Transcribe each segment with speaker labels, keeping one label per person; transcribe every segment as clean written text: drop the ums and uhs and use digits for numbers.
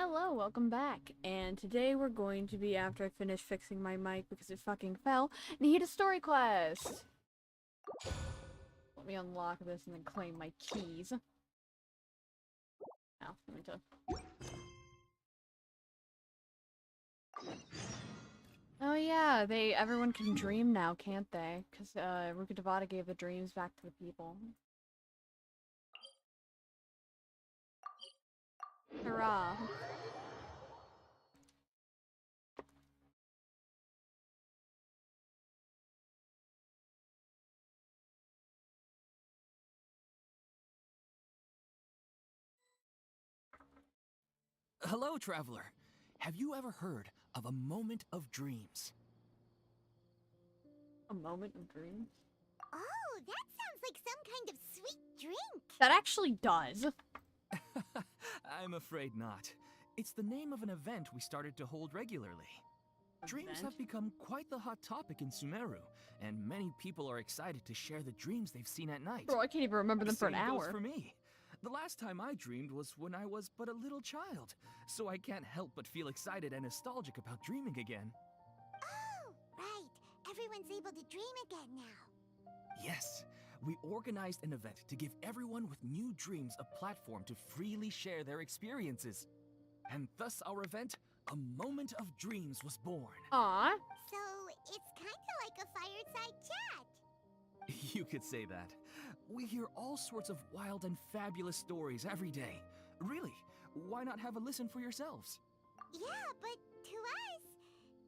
Speaker 1: Hello, welcome back. And today we're going to be, after I finish fixing my mic because it fucking fell, Nahida Story Quest! Let me unlock this and then claim my keys. Oh, let me just... Oh yeah, everyone can dream now, can't they? Because Ruka Devada gave the dreams back to the people. Hurrah.
Speaker 2: Hello, traveler. Have you ever heard of a moment of dreams?
Speaker 1: A moment of dreams?
Speaker 3: Oh, that sounds like some kind of sweet drink.
Speaker 1: That actually does.
Speaker 2: I'm afraid not. It's the name of an event we started to hold regularly. Dreams have become quite the hot topic in Sumeru, and many people are excited to share the dreams they've seen at night.
Speaker 1: Bro, I can't even remember them for an
Speaker 2: Same goes
Speaker 1: hour.
Speaker 2: for me. The last time I dreamed was when I was but a little child, so I can't help but feel excited and nostalgic about dreaming again.
Speaker 3: Oh, right. Everyone's able to dream again now.
Speaker 2: Yes, we organized an event to give everyone with new dreams a platform to freely share their experiences. And thus our event, A Moment of Dreams, was born.
Speaker 1: Aww.
Speaker 3: So, it's kind of like a fireside chat.
Speaker 2: You could say that. We hear all sorts of wild and fabulous stories every day. Really, why not have a listen for yourselves?
Speaker 3: Yeah, but to us,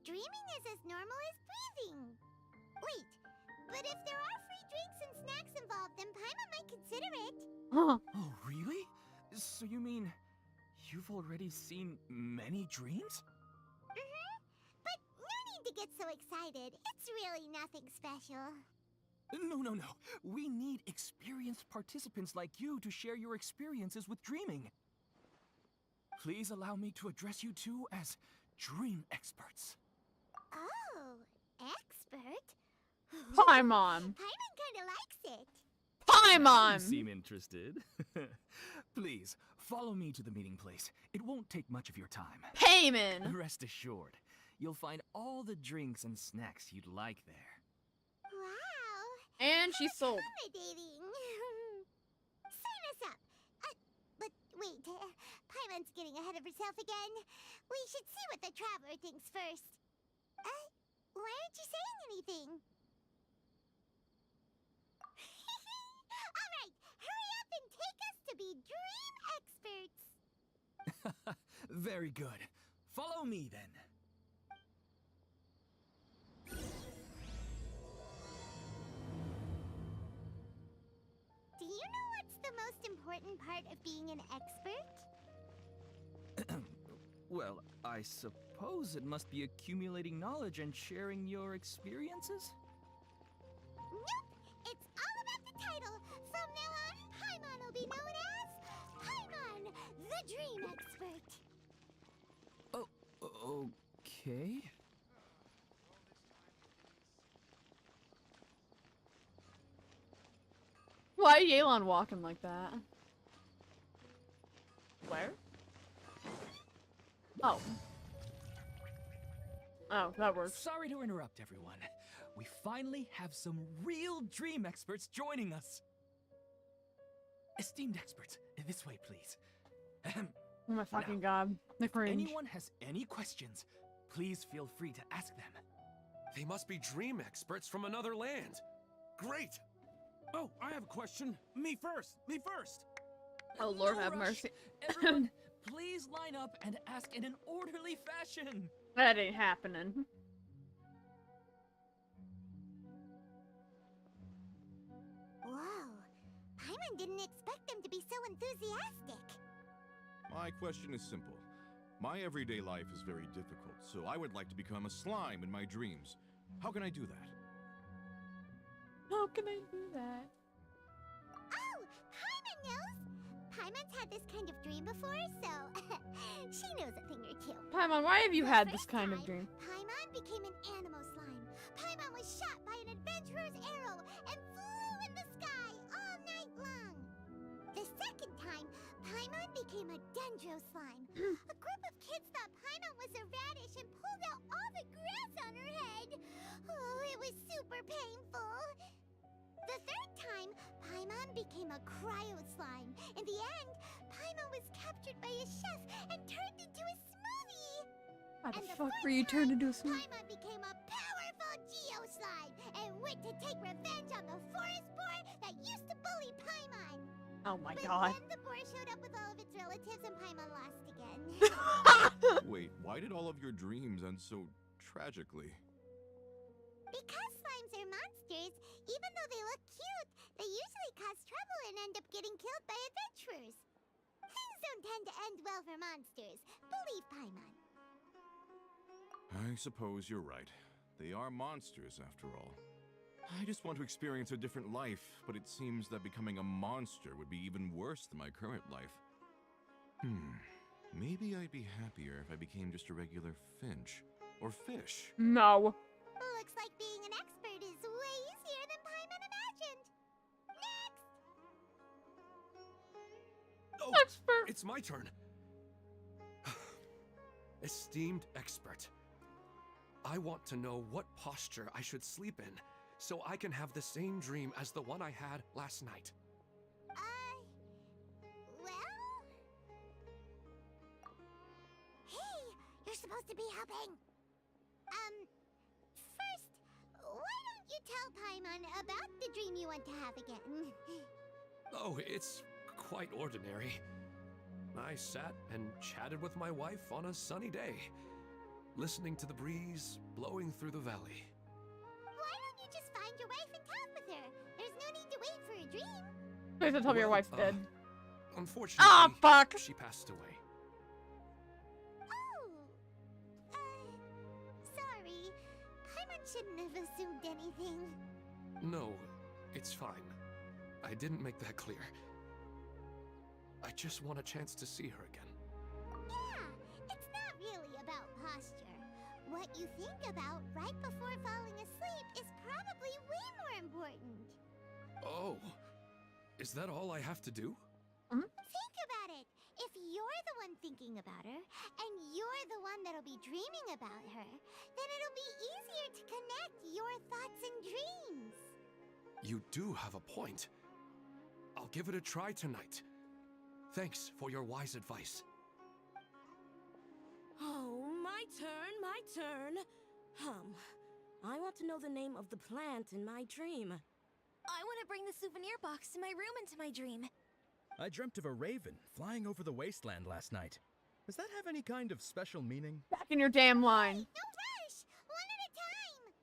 Speaker 3: dreaming is as normal as breathing. Wait, but if there are free drinks and snacks involved, then Paimon might consider it.
Speaker 1: Huh.
Speaker 2: Oh, really? So you mean you've already seen many dreams?
Speaker 3: But no need to get so excited. It's really nothing special.
Speaker 2: No. We need experienced participants like you to share your experiences with dreaming. Please allow me to address you two as dream experts.
Speaker 3: Oh, expert?
Speaker 1: Paimon!
Speaker 3: Paimon kind of likes it.
Speaker 1: Paimon!
Speaker 2: You seem interested. Please, follow me to the meeting place. It won't take much of your time.
Speaker 1: Paimon!
Speaker 2: Rest assured, you'll find all the drinks and snacks you'd like there.
Speaker 3: Wow.
Speaker 1: And she's sold.
Speaker 3: Accommodating. Sign us up. But wait, Paimon's getting ahead of herself again. We should see what the traveler thinks first. Why aren't you saying anything? All right, hurry up and take us to be dream experts.
Speaker 2: Very good. Follow me then.
Speaker 3: Do you know what's the most important part of being an expert?
Speaker 2: Well, I suppose it must be accumulating knowledge and sharing your experiences?
Speaker 3: Nope! It's all about the title. From now on, Paimon will be known as Paimon, the Dream Expert.
Speaker 2: Oh, okay.
Speaker 1: Why is Yelan walking like that? Where? Oh. Oh, that works.
Speaker 2: Sorry to interrupt, everyone. We finally have some real dream experts joining us. Esteemed experts, this way, please. Ahem.
Speaker 1: Oh my fucking
Speaker 2: Now,
Speaker 1: god. The cringe.
Speaker 2: Anyone has any questions, please feel free to ask them.
Speaker 4: They must be dream experts from another land. Great!
Speaker 5: Oh, I have a question. Me first.
Speaker 1: Oh Lord
Speaker 2: No
Speaker 1: have
Speaker 2: rush.
Speaker 1: mercy.
Speaker 2: Everyone, please line up and ask in an orderly fashion.
Speaker 1: That ain't happening.
Speaker 3: Whoa. Paimon didn't expect them to be so enthusiastic.
Speaker 5: My question is simple. My everyday life is very difficult, so I would like to become a slime in my dreams. How can I do that?
Speaker 1: How can I do that?
Speaker 3: Oh, Paimon knows. Paimon's had this kind of dream before, so she knows a thing or two.
Speaker 1: Paimon, why have you
Speaker 3: The
Speaker 1: had this
Speaker 3: first
Speaker 1: kind of
Speaker 3: time,
Speaker 1: dream?
Speaker 3: Paimon became an animal slime. Paimon was shot by an adventurer's arrow and flew in the sky all night long. The second time, Paimon became a Dendro slime. A group of kids thought Paimon was a radish and pulled out all the grass on her head. Oh, it was super painful. The third time, Paimon became a cryo slime. In the end, Paimon was captured by a chef and turned into a smoothie.
Speaker 1: How the
Speaker 3: And the
Speaker 1: fuck
Speaker 3: fourth
Speaker 1: were you turned
Speaker 3: time,
Speaker 1: into a smoothie?
Speaker 3: Paimon became a powerful Geo slime and went to take revenge on the forest boar that used to bully Paimon.
Speaker 1: Oh my
Speaker 3: But
Speaker 1: god.
Speaker 3: then the boar showed up with all of its relatives and Paimon lost again.
Speaker 5: Wait, why did all of your dreams end so tragically?
Speaker 3: Because slimes are monsters, even though they look cute, they usually cause trouble and end up getting killed by adventurers. Things don't tend to end well for monsters. Believe Paimon.
Speaker 5: I suppose you're right. They are monsters, after all. I just want to experience a different life, but it seems that becoming a monster would be even worse than my current life. Maybe I'd be happier if I became just a regular finch. Or fish.
Speaker 1: No.
Speaker 3: Looks like being an expert is way easier than Paimon imagined. Next!
Speaker 4: Oh,
Speaker 1: Expert.
Speaker 4: it's my turn. Esteemed expert, I want to know what posture I should sleep in so I can have the same dream as the one I had last night.
Speaker 3: Well? Hey, you're supposed to be helping. First, why don't you tell Paimon about the dream you want to have again?
Speaker 4: Oh, it's quite ordinary. I sat and chatted with my wife on a sunny day, listening to the breeze blowing through the valley.
Speaker 3: Why don't you just find your wife and talk with her? There's no need to wait for a dream.
Speaker 1: Please don't tell me your
Speaker 4: Well,
Speaker 1: wife's dead.
Speaker 4: Unfortunately,
Speaker 1: Ah, fuck.
Speaker 4: she passed away.
Speaker 3: Oh. Sorry. Paimon shouldn't have assumed anything.
Speaker 4: No, it's fine. I didn't make that clear. I just want a chance to see her again.
Speaker 3: Yeah, it's not really about posture. What you think about right before falling asleep is probably way more important.
Speaker 4: Oh, is that all I have to do?
Speaker 3: Think about it. If you're the one thinking about her, and you're the one that'll be dreaming about her, then it'll be easier to connect your thoughts and dreams.
Speaker 4: You do have a point. I'll give it a try tonight. Thanks for your wise advice.
Speaker 6: Oh, my turn. I want to know the name of the plant in my dream.
Speaker 7: I want to bring the souvenir box to my room into my dream.
Speaker 8: I dreamt of a raven flying over the wasteland last night. Does that have any kind of special meaning?
Speaker 1: Back in your damn line.
Speaker 3: No rush! One at a time!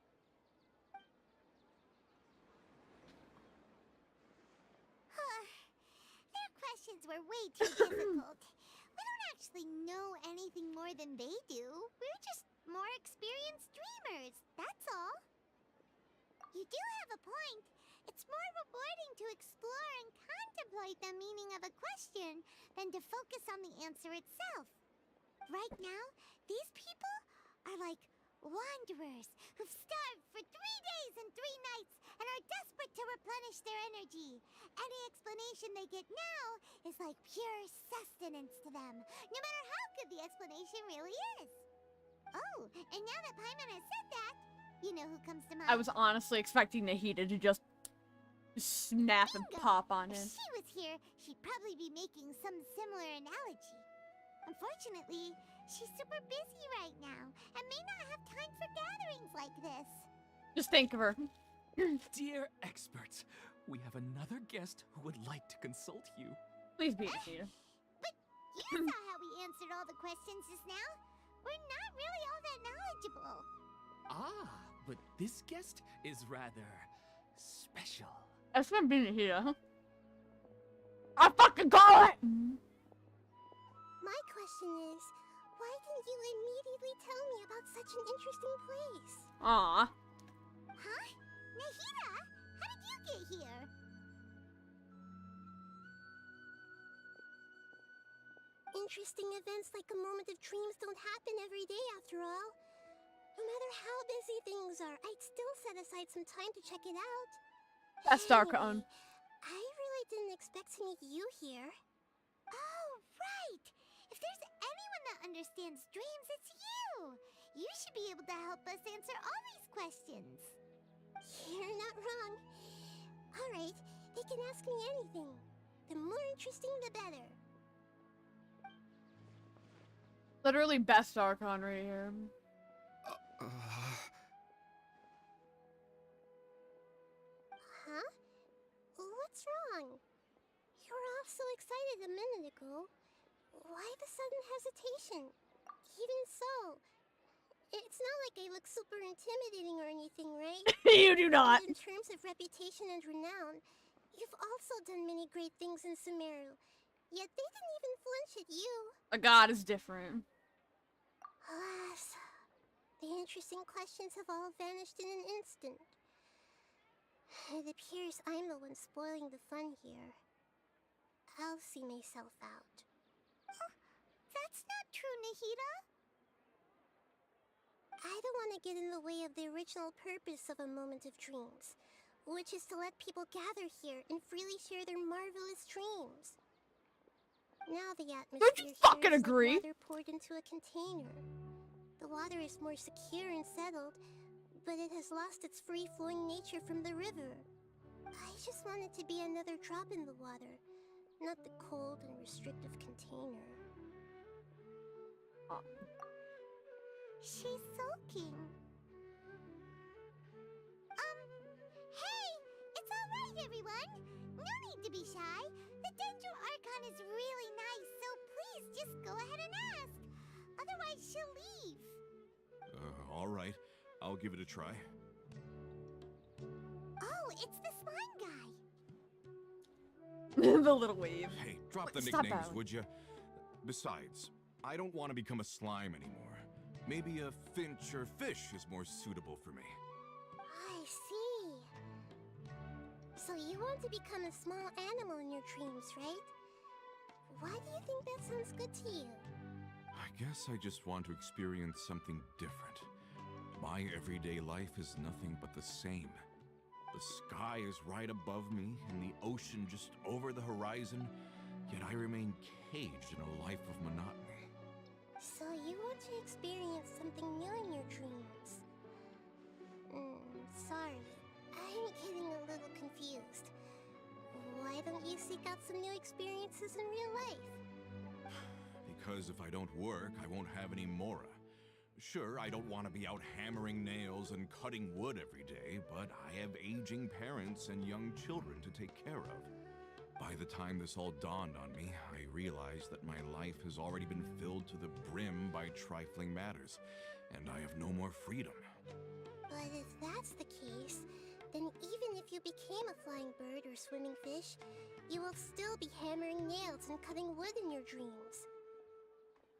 Speaker 3: Their questions were way too difficult. We don't actually know anything more than they do. We're just more experienced dreamers, that's all. You do have a point. It's more rewarding to explore and contemplate the meaning of a question than to focus on the answer itself. Right now, these people are like wanderers who've starved for 3 days and 3 nights and are desperate to replenish their energy. Any explanation they get now is like pure sustenance to them, no matter how good the explanation really is. Oh, and now that Paimon has said that, you know who comes to mind?
Speaker 1: I was honestly expecting Nahida to just snap and
Speaker 3: Bingo!
Speaker 1: pop on
Speaker 3: If
Speaker 1: it.
Speaker 3: she was here, she'd probably be making some similar analogy. Unfortunately, she's super busy right now and may not have time for gatherings like this.
Speaker 1: Just think of her.
Speaker 2: Dear experts, we have another guest who would like to consult you.
Speaker 1: Please be Nahida.
Speaker 3: But you saw how we answered all the questions just now. We're not really all that knowledgeable.
Speaker 2: Ah, but this guest is rather special.
Speaker 1: That's gonna be Nahida. I fucking call it!
Speaker 3: My question is, why didn't you immediately tell me about such an interesting place?
Speaker 1: Aw.
Speaker 3: Huh? Nahida? How did you get here? Interesting events like a moment of dreams don't happen every day after all. No matter how busy things are, I'd still set aside some time to check it out.
Speaker 1: That's Dark-owned.
Speaker 3: I really didn't expect to meet you here. Oh, right! understands dreams, it's you! You should be able to help us answer all these questions. You're not wrong. Alright, they can ask me anything. The more interesting, the better.
Speaker 1: Literally best Archon right here.
Speaker 3: Huh? What's wrong? You were all so excited a minute ago. Why the sudden hesitation? Even so, it's not like I look super intimidating or anything, right?
Speaker 1: You do not.
Speaker 3: And in terms of reputation and renown, you've also done many great things in Sumeru. Yet they didn't even flinch at you.
Speaker 1: A god is different.
Speaker 3: Alas, the interesting questions have all vanished in an instant. It appears I'm the one spoiling the fun here. I'll see myself out. That's not true, Nahida. I don't want to get in the way of the original purpose of a Moment of Dreams, which is to let people gather here and freely share their marvelous dreams. Now the atmosphere
Speaker 1: Don't you fucking
Speaker 3: here is
Speaker 1: agree?
Speaker 3: like water poured into a container. The water is more secure and settled, but it has lost its free-flowing nature from the river. I just want it to be another drop in the water, not the cold and restrictive container. She's sulking. Hey! It's alright, everyone! No need to be shy. The Dendro Archon is really nice, so please just go ahead and ask. Otherwise, she'll leave.
Speaker 5: All right. I'll give it a try.
Speaker 3: Oh, it's the slime guy.
Speaker 1: The little wave.
Speaker 5: Hey, drop the
Speaker 1: Stop
Speaker 5: nicknames,
Speaker 1: that.
Speaker 5: would you? Besides, I don't want to become a slime anymore. Maybe a finch or fish is more suitable for me.
Speaker 3: I see. So you want to become a small animal in your dreams, right? Why do you think that sounds good to you?
Speaker 5: I guess I just want to experience something different. My everyday life is nothing but the same. The sky is right above me, and the ocean just over the horizon, yet I remain caged in a life of monotony.
Speaker 3: So you want to experience something new in your dreams? Sorry, I'm getting a little confused. Why don't you seek out some new experiences in real life?
Speaker 5: Because if I don't work, I won't have any mora. Sure, I don't want to be out hammering nails and cutting wood every day, but I have aging parents and young children to take care of. By the time this all dawned on me, I realized that my life has already been filled to the brim by trifling matters, and I have no more freedom.
Speaker 3: But if that's the case, then even if you became a flying bird or swimming fish, you will still be hammering nails and cutting wood in your dreams.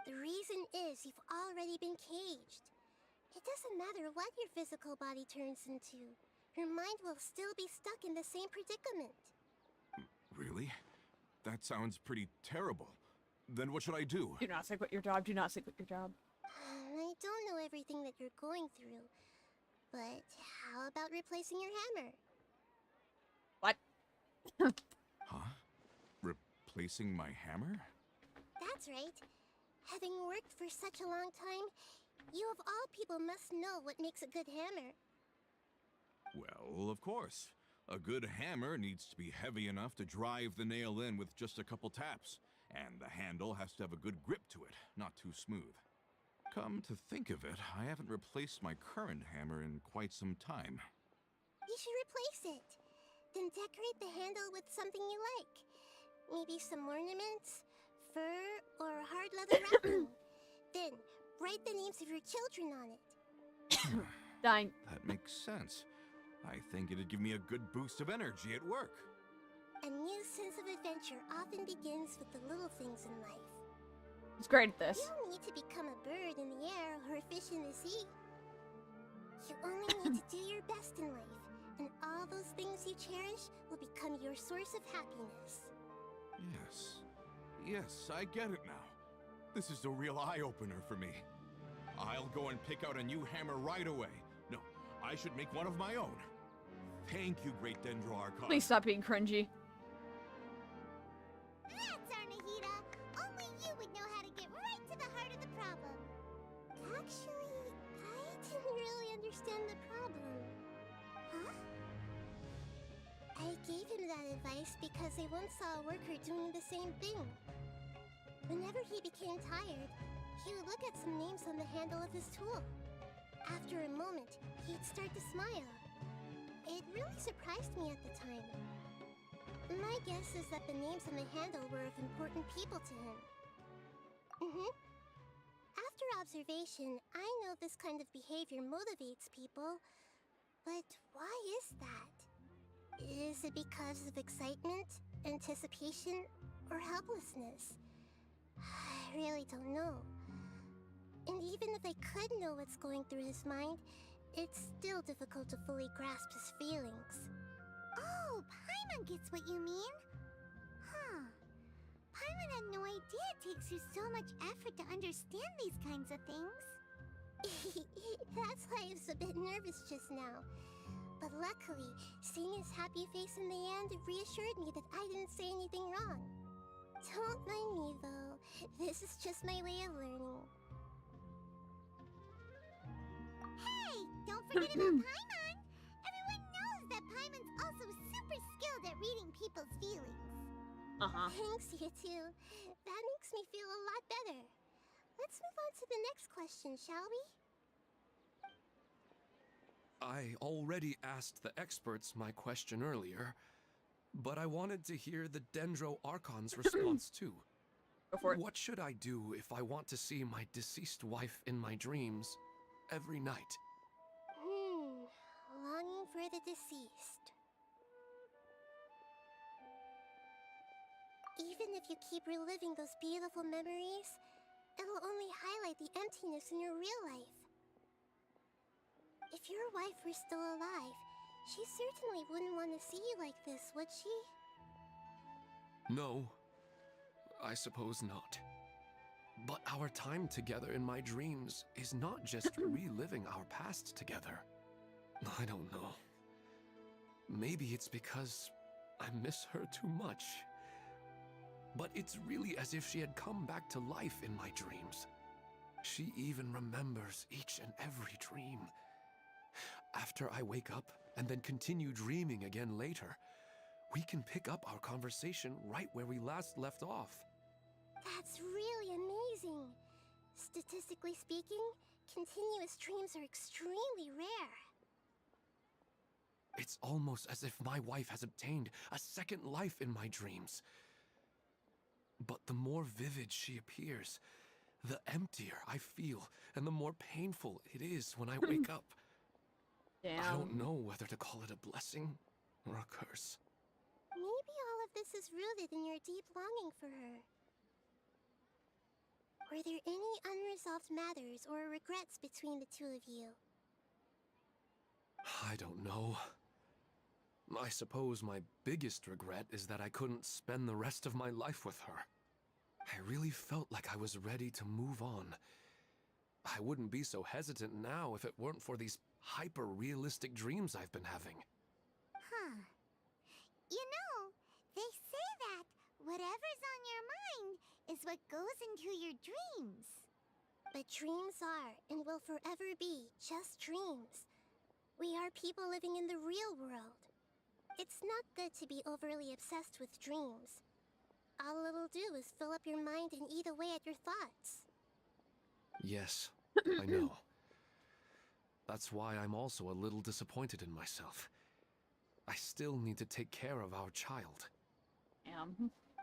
Speaker 3: The reason is you've already been caged. It doesn't matter what your physical body turns into. Your mind will still be stuck in the same predicament.
Speaker 5: Really? That sounds pretty terrible. Then what should I do?
Speaker 1: Do not say quit your job. Do not say quit your job.
Speaker 3: I don't know everything that you're going through, but how about replacing your hammer?
Speaker 1: What?
Speaker 5: Huh? Replacing my hammer?
Speaker 3: That's right. Having worked for such a long time, you of all people must know what makes a good hammer.
Speaker 5: Well, of course. A good hammer needs to be heavy enough to drive the nail in with just a couple taps, and the handle has to have a good grip to it, not too smooth. Come to think of it, I haven't replaced my current hammer in quite some time.
Speaker 3: You should replace it. Then decorate the handle with something you like. Maybe some ornaments, fur, or hard leather wrapping. Then, write the names of your children on it.
Speaker 1: Dying.
Speaker 5: That makes sense. I think it'd give me a good boost of energy at work.
Speaker 3: A new sense of adventure often begins with the little things in life.
Speaker 1: He's great at this.
Speaker 3: You don't need to become a bird in the air or a fish in the sea. You only need to do your best in life, and all those things you cherish will become your source of happiness.
Speaker 5: Yes. Yes, I get it now. This is a real eye-opener for me. I'll go and pick out a new hammer right away. No, I should make one of my own. Thank you, Great Dendro Archon.
Speaker 1: Please stop being cringy.
Speaker 3: That's our Nahida. Only you would know how to get right to the heart of the problem. advice because they once saw a worker doing the same thing. Whenever he became tired, he would look at some names on the handle of his tool. After a moment, he'd start to smile. It really surprised me at the time. My guess is that the names on the handle were of important people to him. After observation, I know this kind of behavior motivates people. But why is that? Is it because of excitement, anticipation, or helplessness? I really don't know. And even if I could know what's going through his mind, it's still difficult to fully grasp his feelings. Oh, Paimon gets what you mean. Huh. Paimon had no idea it takes you so much effort to understand these kinds of things. That's why I was a bit nervous just now. But luckily, seeing his happy face in the end reassured me that I didn't say anything wrong. Don't mind me, though. This is just my way of learning. Hey! Don't forget about Paimon! Everyone knows that Paimon's also super skilled at reading people's feelings. Thanks, you two. That makes me feel a lot better. Let's move on to the next question, shall we?
Speaker 4: I already asked the experts my question earlier, but I wanted to hear the Dendro Archon's response too.
Speaker 1: Go for it.
Speaker 4: What should I do if I want to see my deceased wife in my dreams every night?
Speaker 3: Longing for the deceased. Even if you keep reliving those beautiful memories, it'll only highlight the emptiness in your real life. If your wife were still alive, she certainly wouldn't want to see you like this, would she?
Speaker 4: No, I suppose not. But our time together in my dreams is not just reliving our past together. I don't know. Maybe it's because I miss her too much. But it's really as if she had come back to life in my dreams. She even remembers each and every dream. After I wake up and then continue dreaming again later, we can pick up our conversation right where we last left off.
Speaker 3: That's really amazing. Statistically speaking, continuous dreams are extremely rare.
Speaker 4: It's almost as if my wife has obtained a second life in my dreams. But the more vivid she appears, the emptier I feel, and the more painful it is when I wake up.
Speaker 1: Damn.
Speaker 4: I don't know whether to call it a blessing or a curse.
Speaker 3: Maybe all of this is rooted in your deep longing for her. Were there any unresolved matters or regrets between the two of you?
Speaker 4: I don't know. I suppose my biggest regret is that I couldn't spend the rest of my life with her. I really felt like I was ready to move on. I wouldn't be so hesitant now if it weren't for these hyper-realistic dreams I've been having.
Speaker 3: Huh. You know, they say that whatever's on your mind is what goes into your dreams. But dreams are, and will forever be, just dreams. We are people living in the real world. It's not good to be overly obsessed with dreams. All it'll do is fill up your mind and eat away at your thoughts.
Speaker 4: Yes, I know. That's why I'm also a little disappointed in myself. I still need to take care of our child.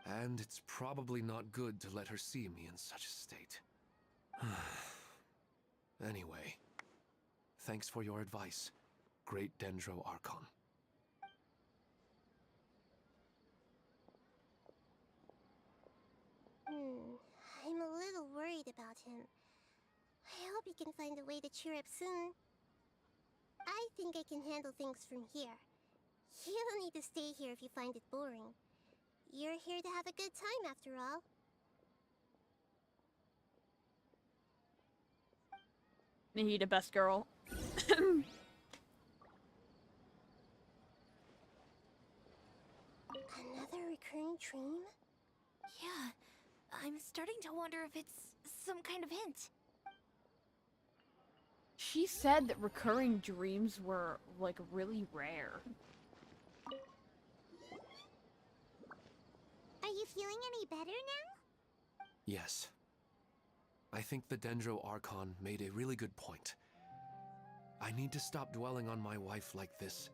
Speaker 4: And it's probably not good to let her see me in such a state. Anyway, thanks for your advice, Great Dendro Archon.
Speaker 3: I'm a little worried about him. I hope he can find a way to cheer up soon. I think I can handle things from here. You don't need to stay here if you find it boring. You're here to have a good time, after all.
Speaker 1: Nahida, best girl.
Speaker 3: Another recurring dream?
Speaker 7: Yeah, I'm starting to wonder if it's some kind of hint.
Speaker 1: She said that recurring dreams were, like, really rare.
Speaker 3: you feeling any better now?
Speaker 4: Yes. I think the Dendro Archon made a really good point. I need to stop dwelling on my wife like this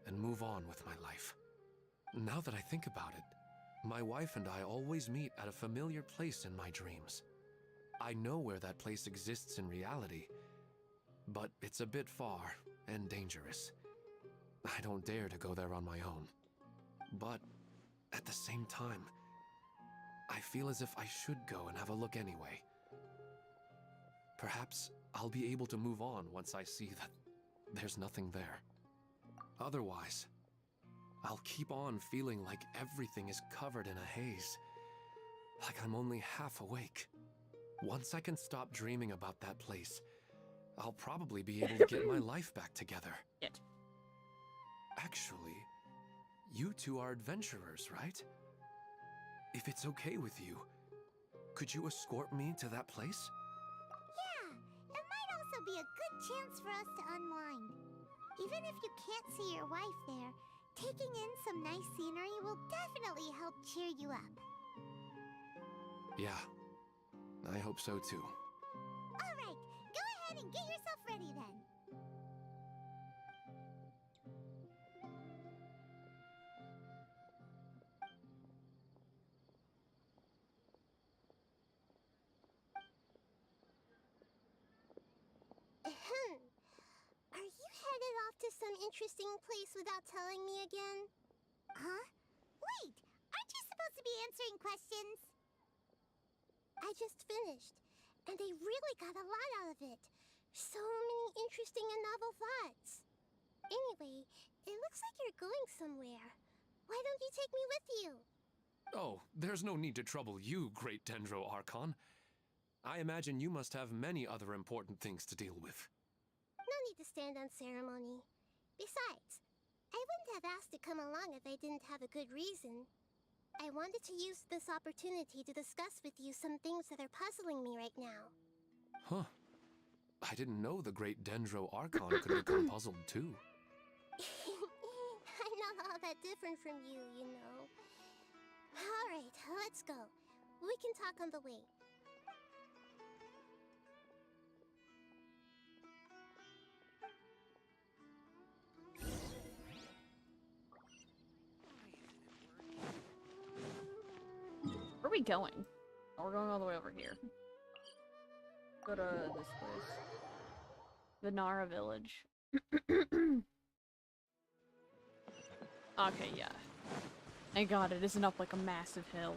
Speaker 4: and move on with my life. Now that I think about it, my wife and I always meet at a familiar place in my dreams. I know where that place exists in reality, but it's a bit far and dangerous. I don't dare to go there on my own. But at the same time, I feel as if I should go and have a look anyway. Perhaps I'll be able to move on once I see that there's nothing there. Otherwise, I'll keep on feeling like everything is covered in a haze. Like I'm only half awake. Once I can stop dreaming about that place, I'll probably be able to get my life back together.
Speaker 1: Yet.
Speaker 4: Actually, you two are adventurers, right? If it's okay with you, could you escort me to that place?
Speaker 3: Yeah, it might also be a good chance for us to unwind. Even if you can't see your wife there, taking in some nice scenery will definitely help cheer you up.
Speaker 4: Yeah, I hope so too.
Speaker 3: All right, go ahead and get yourself ready then. Are you headed off to some interesting place without telling me again? Huh? Wait, aren't you supposed to be answering questions? I just finished, and I really got a lot out of it. So many interesting and novel thoughts. Anyway, it looks like you're going somewhere. Why don't you take me with you?
Speaker 4: Oh, there's no need to trouble you, great Dendro Archon. I imagine you must have many other important things to deal with.
Speaker 3: No need to stand on ceremony. Besides, I wouldn't have asked to come along if I didn't have a good reason. I wanted to use this opportunity to discuss with you some things that are puzzling me right now.
Speaker 4: Huh. I didn't know the great Dendro Archon could become puzzled too.
Speaker 3: I'm not all that different from you, you know. Alright, let's go. We can talk on the way.
Speaker 1: Where are we going? Oh, we're going all the way over here. Go to this place. The Nara village. Okay, yeah. Thank God it isn't up like a massive hill.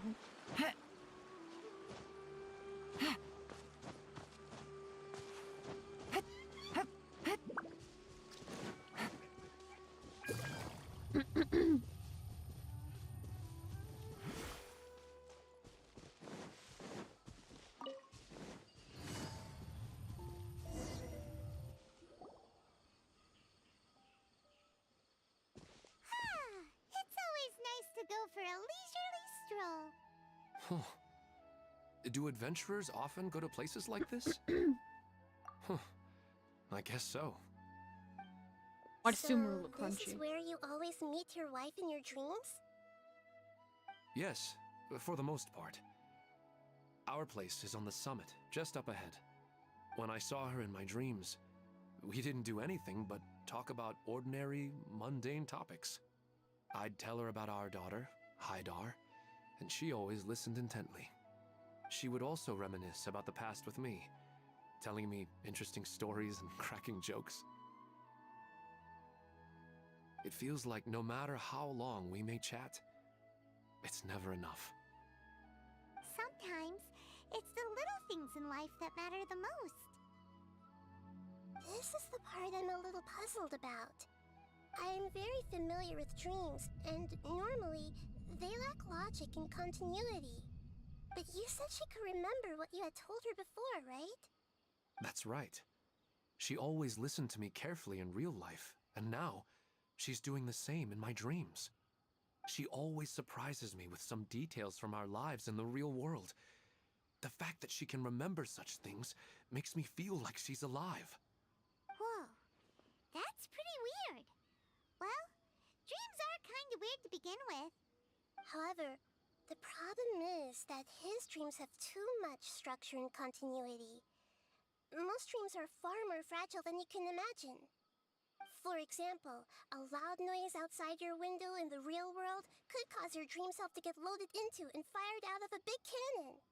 Speaker 3: It's always nice to go for a leisurely stroll.
Speaker 4: Huh. Do adventurers often go to places like this? Huh. I guess so.
Speaker 1: I'd assume we're a little
Speaker 3: this
Speaker 1: crunchy.
Speaker 3: is where you always meet your wife in your dreams?
Speaker 4: Yes, for the most part. Our place is on the summit, just up ahead. When I saw her in my dreams, we didn't do anything but talk about ordinary, mundane topics. I'd tell her about our daughter, Haidar, and she always listened intently. She would also reminisce about the past with me, telling me interesting stories and cracking jokes. It feels like no matter how long we may chat, it's never enough.
Speaker 3: Sometimes, it's the little things in life that matter the most. This is the part I'm a little puzzled about. I'm very familiar with dreams, and normally, they lack logic and continuity. But you said she could remember what you had told her before, right?
Speaker 4: That's right. She always listened to me carefully in real life, and now, she's doing the same in my dreams. She always surprises me with some details from our lives in the real world. The fact that she can remember such things makes me feel like she's alive.
Speaker 3: Whoa, that's pretty weird. Well, dreams are kind of weird to begin with. However, The problem is that his dreams have too much structure and continuity. Most dreams are far more fragile than you can imagine. For example, a loud noise outside your window in the real world could cause your dream self to get loaded into and fired out of a big cannon.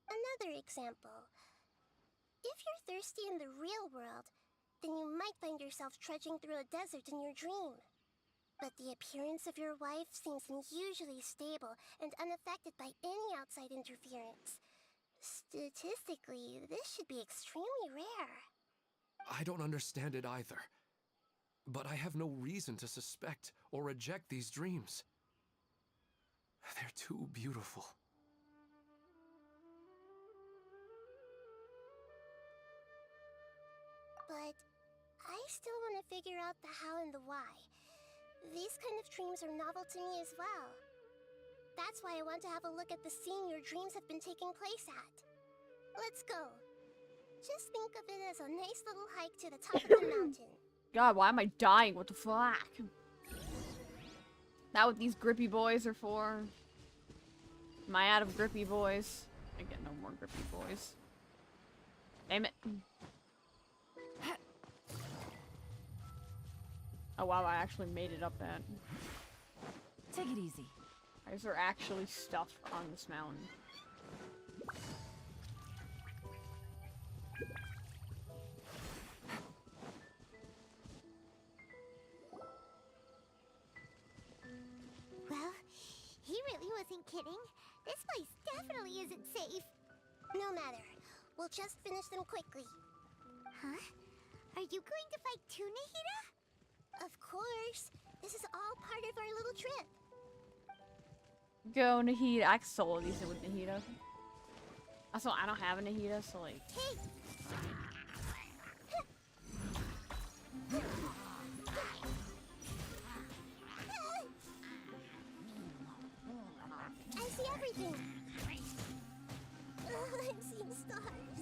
Speaker 3: Another example. If you're thirsty in the real world, then you might find yourself trudging through a desert in your dream. But the appearance of your wife seems unusually stable and unaffected by any outside interference. Statistically, this should be extremely rare.
Speaker 4: I don't understand it either. But I have no reason to suspect or reject these dreams. They're too beautiful.
Speaker 3: But I still want to figure out the how and the why. These kind of dreams are novel to me as well. That's why I want to have a look at the scene your dreams have been taking place at. Let's go. Just think of it as a nice little hike to the top of the mountain.
Speaker 1: God, why am I dying? What the fuck? That what these grippy boys are for? Am I out of grippy boys? I get no more grippy boys. Damn it. Oh wow, I actually made it up that.
Speaker 7: Take it easy.
Speaker 1: Is there actually stuff on this mountain?
Speaker 3: Well, he really wasn't kidding. This place definitely isn't safe. No matter. We'll just finish them quickly. Huh? Are you going to fight too, Nahida? Of course. This is all part of our little trip.
Speaker 1: Go, Nahida. I can solo these with Nahida. Also, I don't have a Nahida, so like...
Speaker 3: Hey! I see everything. I'm seeing stars.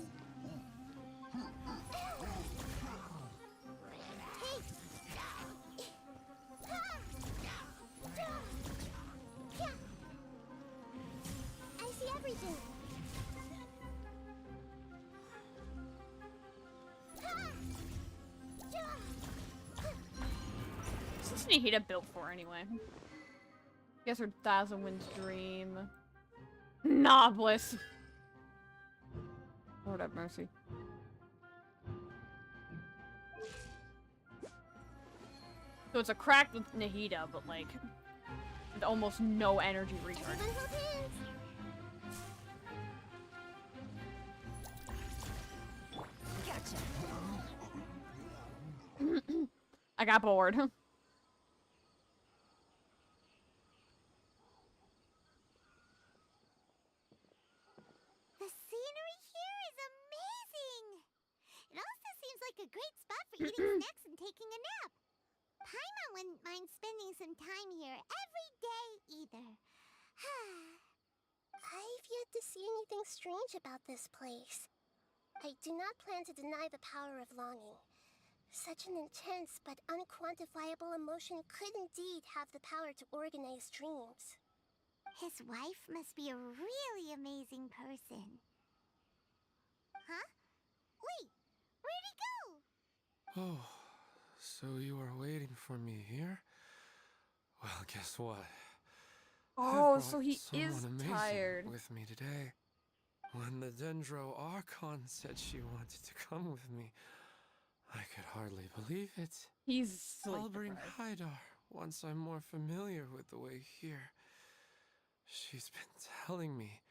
Speaker 3: Hey! I see everything.
Speaker 1: What's Nahida built for anyway? Guess her Thousand Winds Dream. Nah, Bliss. Lord have mercy. So it's a crack with Nahida, but like with almost no energy return.
Speaker 7: Gotcha.
Speaker 1: I got bored.
Speaker 3: The scenery here is amazing! It also seems like a great spot for eating snacks and taking a nap. Paimon wouldn't mind spending some time here every day either. I've yet to see anything strange about this place. I do not plan to deny the power of longing. Such an intense but unquantifiable emotion could indeed have the power to organize dreams. His wife must be a really amazing person. Huh? Wait, where'd he go?
Speaker 4: Oh, so you were waiting for me here? Well, guess what?
Speaker 1: Oh,
Speaker 4: I've
Speaker 1: so
Speaker 4: brought
Speaker 1: he
Speaker 4: someone
Speaker 1: is
Speaker 4: amazing
Speaker 1: tired.
Speaker 4: with me today. When the Dendro Archon said she wanted to come with me, I could hardly believe it.
Speaker 1: He's sleep
Speaker 4: I'll bring
Speaker 1: deprived.
Speaker 4: Haidar once I'm more familiar with the way here. She's been telling me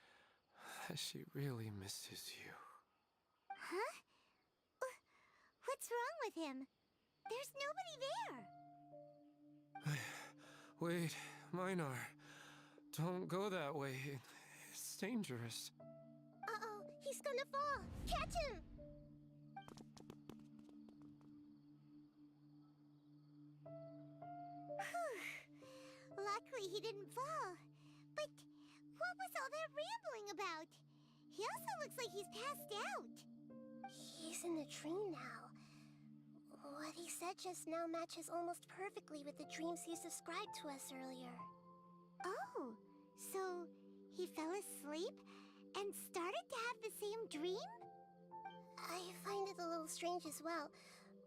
Speaker 4: that she really misses you.
Speaker 3: Huh? What's wrong with him? There's nobody there.
Speaker 4: Wait, Minar. Don't go that way. It's dangerous.
Speaker 3: Uh-oh, he's gonna fall. Catch him! Luckily he didn't fall. But what was all that rambling about? He also looks like he's passed out. He's in the dream now. What he said just now matches almost perfectly with the dreams he's described to us earlier. Oh, so He fell asleep and started to have the same dream? I find it a little strange as well,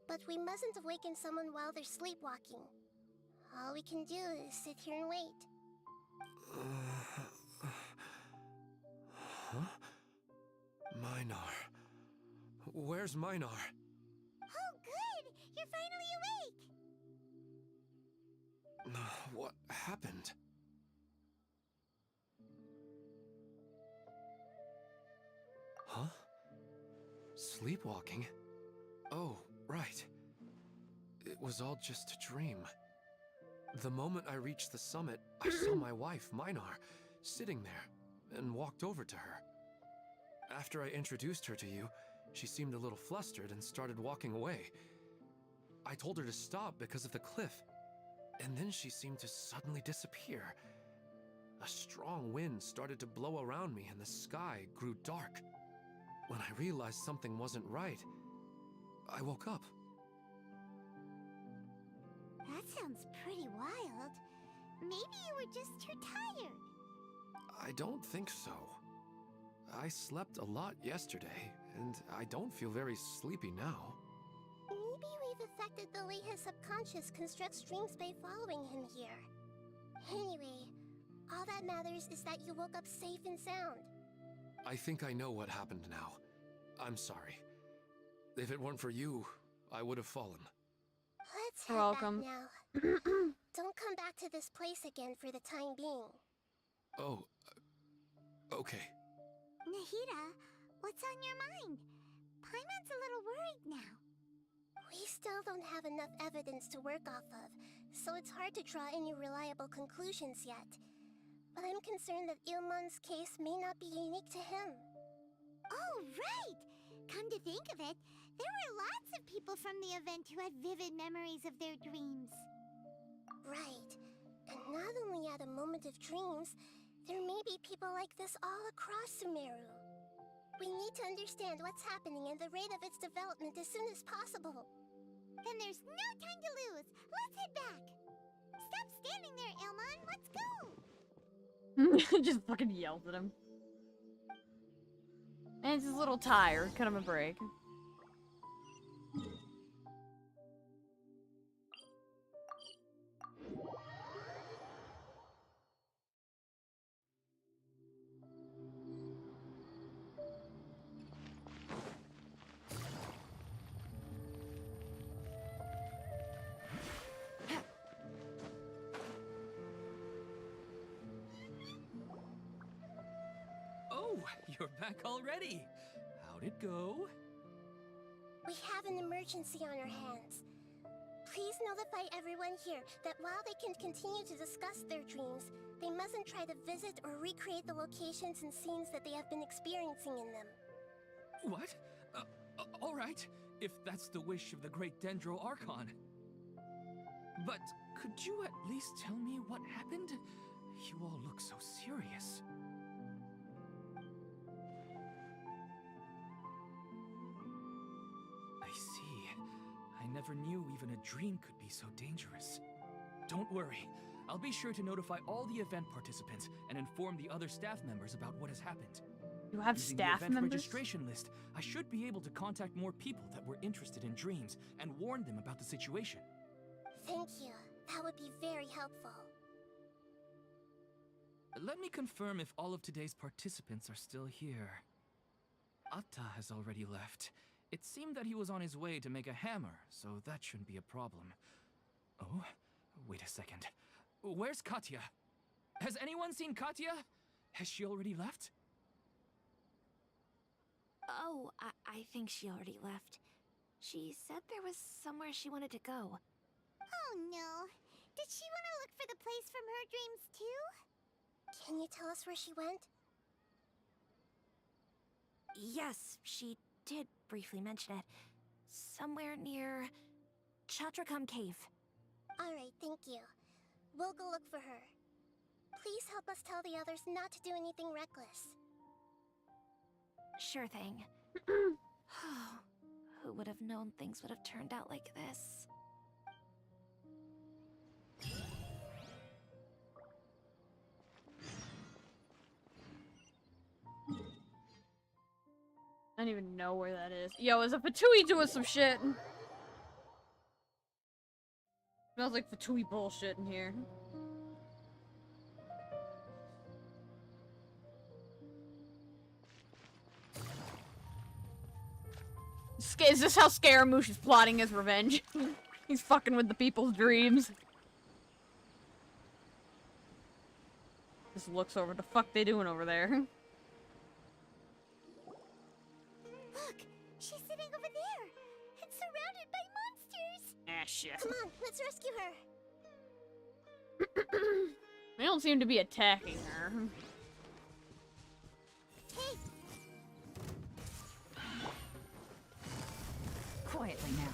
Speaker 3: but we mustn't awaken someone while they're sleepwalking. All we can do is sit here and wait.
Speaker 4: Huh? Minar. Where's Minar?
Speaker 3: Oh, good! You're finally awake!
Speaker 4: What happened? Huh? Sleepwalking? Oh, right. It was all just a dream. The moment I reached the summit, I saw my wife, Minar, sitting there, and walked over to her. After I introduced her to you, she seemed a little flustered and started walking away. I told her to stop because of the cliff, and then she seemed to suddenly disappear. A strong wind started to blow around me and the sky grew dark. When I realized something wasn't right, I woke up.
Speaker 3: That sounds pretty wild. Maybe you were just too tired.
Speaker 4: I don't think so. I slept a lot yesterday, and I don't feel very sleepy now.
Speaker 3: Maybe we've affected the way his subconscious constructs dreams by following him here. Anyway, all that matters is that you woke up safe and sound.
Speaker 4: I think I know what happened now. I'm sorry. If it weren't for you, I would have fallen.
Speaker 3: Let's head
Speaker 1: Welcome.
Speaker 3: back now. Don't come back to this place again for the time being.
Speaker 4: Oh, okay.
Speaker 3: Nahida, what's on your mind? Paimon's a little worried now. We still don't have enough evidence to work off of, so it's hard to draw any reliable conclusions yet. But I'm concerned that Ilmon's case may not be unique to him. Oh, right! Come to think of it, there were lots of people from the event who had vivid memories of their dreams. Right. And not only at a moment of dreams, there may be people like this all across Sumeru. We need to understand what's happening and the rate of its development as soon as possible. Then there's no time to lose. Let's head back. Stop standing there, Ilmon. Let's go.
Speaker 1: Just fucking yells at him. And he's a little tired. Cut him a break.
Speaker 2: Oh, you're back already. How'd it go?
Speaker 3: We have an emergency on our hands. Please notify everyone here that while they can continue to discuss their dreams, they mustn't try to visit or recreate the locations and scenes that they have been experiencing in them.
Speaker 2: What? All right, if that's the wish of the great Dendro Archon. But could you at least tell me what happened? You all look so serious. I see. I never knew even a dream could be so dangerous. Don't worry. I'll be sure to notify all the event participants and inform the other staff members about what has happened.
Speaker 1: You have
Speaker 2: Using
Speaker 1: staff
Speaker 2: the event
Speaker 1: members?
Speaker 2: registration list, I should be able to contact more people that were interested in dreams and warn them about the situation.
Speaker 3: Thank you. That would be very helpful.
Speaker 2: Let me confirm if all of today's participants are still here. Atta has already left. It seemed that he was on his way to make a hammer, so that shouldn't be a problem. Oh, wait a second. Where's Katya? Has anyone seen Katya? Has she already left?
Speaker 7: Oh, I think she already left. She said there was somewhere she wanted to go.
Speaker 3: Oh no. Did she want to look for the place from her dreams too? Can you tell us where she went?
Speaker 7: Yes, she did briefly mention it. Somewhere near Chatrakam Cave.
Speaker 3: Alright, thank you. We'll go look for her. Please help us tell the others not to do anything reckless.
Speaker 7: Sure thing. Who would have known things would have turned out like this?
Speaker 1: I don't even know where that is. Yo, is a Fatui doing some shit? Smells like Fatui bullshit in here. Is this how Scaramouche is plotting his revenge? He's fucking with the people's dreams. Just looks over. The fuck they doing over there?
Speaker 3: Look, she's sitting over there. It's surrounded by monsters.
Speaker 1: Ah, shit.
Speaker 3: Come on, let's rescue her.
Speaker 1: They don't seem to be attacking her.
Speaker 3: Hey,
Speaker 9: Quietly now.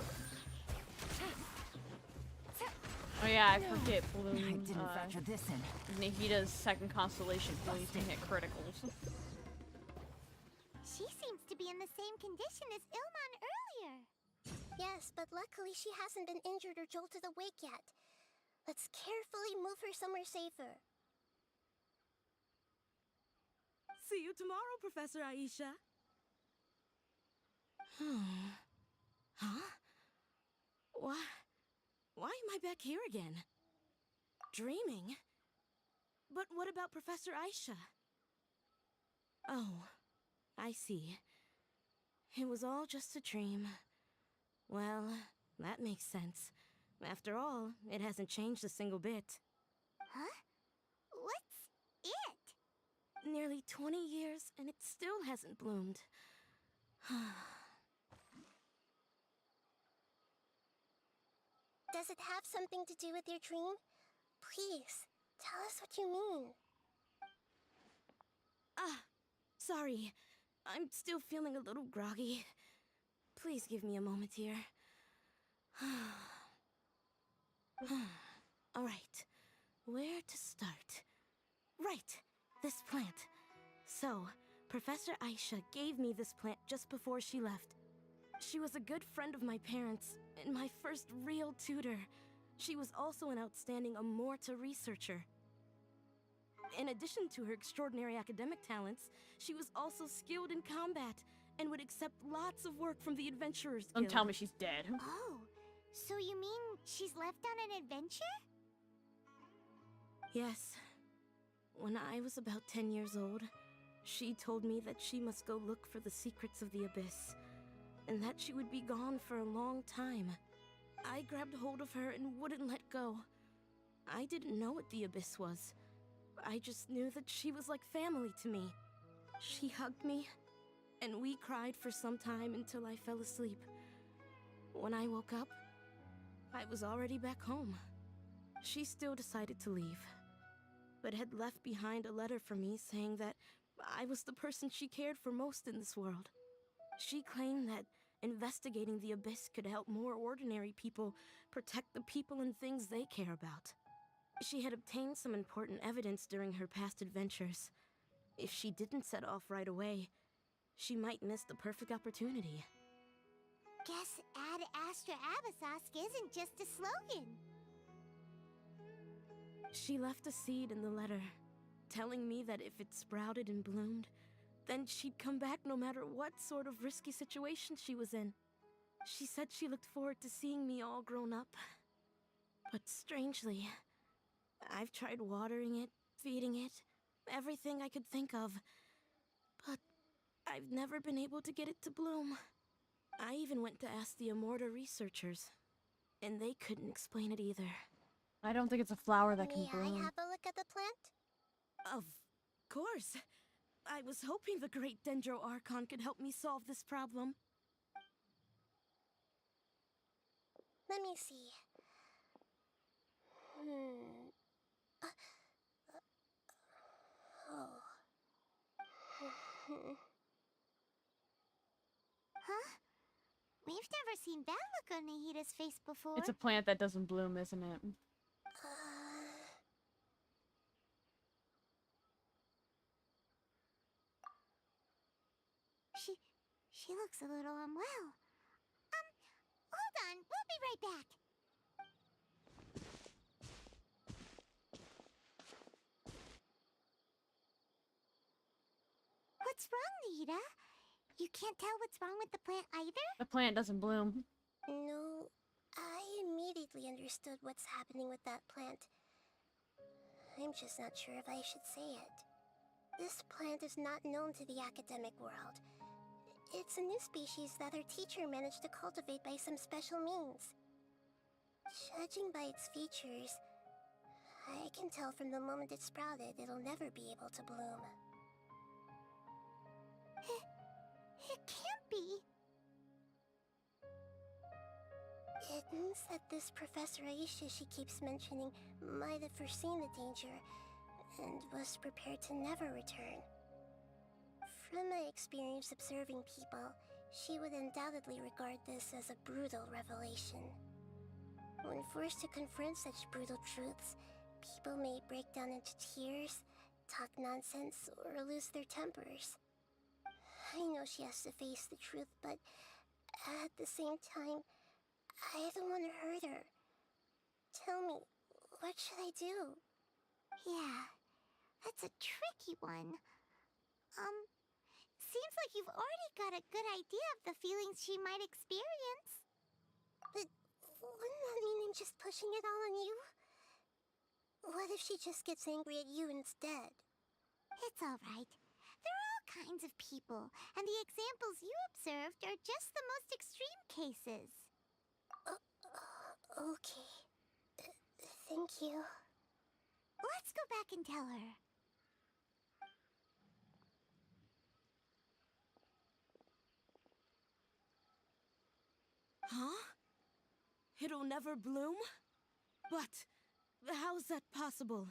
Speaker 1: Oh yeah, I forget Bloom.
Speaker 9: I didn't factor this in.
Speaker 1: Nahida's second constellation Bloom can hit criticals.
Speaker 3: she seems to be in the same condition as Ilman earlier. Yes, but luckily she hasn't been injured or jolted awake yet. Let's carefully move her somewhere safer.
Speaker 6: See you tomorrow, Professor Aisha. Huh? Why am I back here again? Dreaming? But what about Professor Aisha? Oh, I see. It was all just a dream. Well, that makes sense. After all, it hasn't changed a single bit.
Speaker 3: Huh? What's it?
Speaker 6: Nearly 20 years, and it still hasn't bloomed.
Speaker 3: Does it have something to do with your dream? Please, tell us what you mean.
Speaker 6: Sorry. I'm still feeling a little groggy. Please give me a moment here. Alright, where to start? Right, this plant. So, Professor Aisha gave me this plant just before she left. She was a good friend of my parents, and my first real tutor. She was also an outstanding Amorta researcher. In addition to her extraordinary academic talents, she was also skilled in combat, and would accept lots of work from the Adventurers Guild.
Speaker 1: Don't tell me she's dead.
Speaker 3: Oh, so you mean she's left on an adventure?
Speaker 6: Yes. When I was about 10 years old, she told me that she must go look for the secrets of the Abyss, and that she would be gone for a long time. I grabbed hold of her and wouldn't let go. I didn't know what the Abyss was. I just knew that she was like family to me. She hugged me, and we cried for some time until I fell asleep. When I woke up, I was already back home. She still decided to leave, but had left behind a letter for me saying that I was the person she cared for most in this world. She claimed that investigating the Abyss could help more ordinary people protect the people and things they care about. She had obtained some important evidence during her past adventures. If she didn't set off right away, she might miss the perfect opportunity.
Speaker 3: Guess Ad Astra Abyssosque isn't just a slogan.
Speaker 6: She left a seed in the letter, telling me that if it sprouted and bloomed, then she'd come back no matter what sort of risky situation she was in. She said she looked forward to seeing me all grown up. But strangely, I've tried watering it, feeding it, everything I could think of. But I've never been able to get it to bloom. I even went to ask the Amorta researchers, and they couldn't explain it either.
Speaker 1: I don't think it's a flower that can
Speaker 3: May
Speaker 1: bloom.
Speaker 3: I have a look at the plant?
Speaker 6: Of course. I was hoping the great Dendro Archon could help me solve this problem.
Speaker 3: Let me see. Huh? We've never seen that look on Nahida's face before.
Speaker 1: It's a plant that doesn't bloom, isn't it?
Speaker 3: She looks a little unwell. Hold on, we'll be right back. What's wrong, Nahida? You can't tell what's wrong with the plant either?
Speaker 1: The plant doesn't bloom.
Speaker 10: No, I immediately understood what's happening with that plant. I'm just not sure if I should say it. This plant is not known to the academic world. It's a new species that our teacher managed to cultivate by some special means. Judging by its features, I can tell from the moment it sprouted it'll never be able to bloom.
Speaker 3: It can't be.
Speaker 10: It means that this Professor Aisha she keeps mentioning might have foreseen the danger and was prepared to never return. From my experience observing people, she would undoubtedly regard this as a brutal revelation. When forced to confront such brutal truths, people may break down into tears, talk nonsense, or lose their tempers. I know she has to face the truth, but at the same time, I don't want to hurt her. Tell me, what should I do?
Speaker 3: Yeah, that's a tricky one. Seems like you've already got a good idea of the feelings she might experience.
Speaker 10: But wouldn't that mean I'm just pushing it all on you? What if she just gets angry at you instead?
Speaker 3: It's alright. There are all kinds of people, and the examples you observed are just the most extreme cases.
Speaker 10: Okay. Thank you.
Speaker 3: Let's go back and tell her.
Speaker 6: Huh? It'll never bloom? But how's that possible?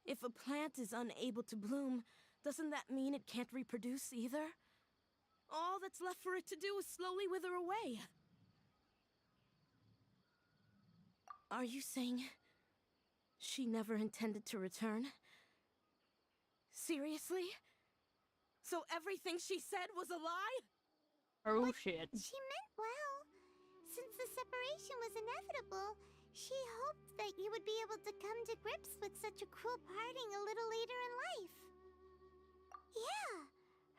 Speaker 6: If a plant is unable to bloom, doesn't that mean it can't reproduce either? All that's left for it to do is slowly wither away. Are you saying she never intended to return? Seriously? So everything she said was a lie?
Speaker 1: Oh
Speaker 3: But
Speaker 1: shit.
Speaker 3: She meant well. Since the separation was inevitable, she hoped that you would be able to come to grips with such a cruel parting a little later in life. Yeah,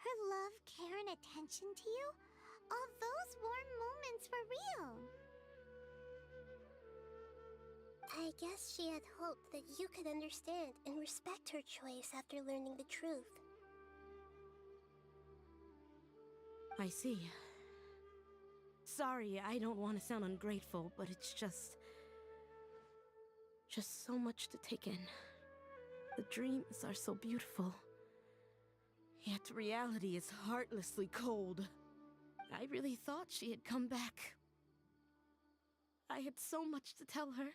Speaker 3: her love, care, and attention to you, all those warm moments were real.
Speaker 10: I guess she had hoped that you could understand and respect her choice after learning the truth.
Speaker 6: I see. Sorry, I don't want to sound ungrateful, but it's just so much to take in. The dreams are so beautiful. Yet reality is heartlessly cold. I really thought she had come back. I had so much to tell her.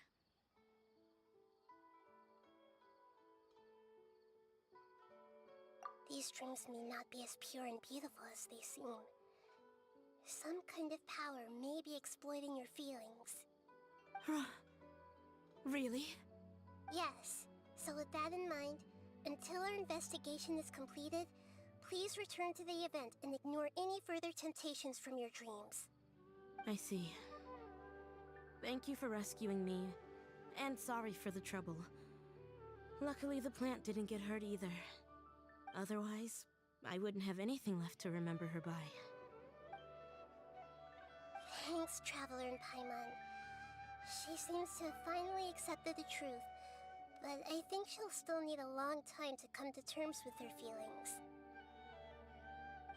Speaker 10: These dreams may not be as pure and beautiful as they seem. Some kind of power may be exploiting your feelings.
Speaker 6: Really?
Speaker 10: Yes. So with that in mind, until our investigation is completed, please return to the event and ignore any further temptations from your dreams.
Speaker 6: I see. Thank you for rescuing me, and sorry for the trouble. Luckily, the plant didn't get hurt either. Otherwise, I wouldn't have anything left to remember her by.
Speaker 10: Thanks, Traveler and Paimon. She seems to have finally accepted the truth, but I think she'll still need a long time to come to terms with her feelings.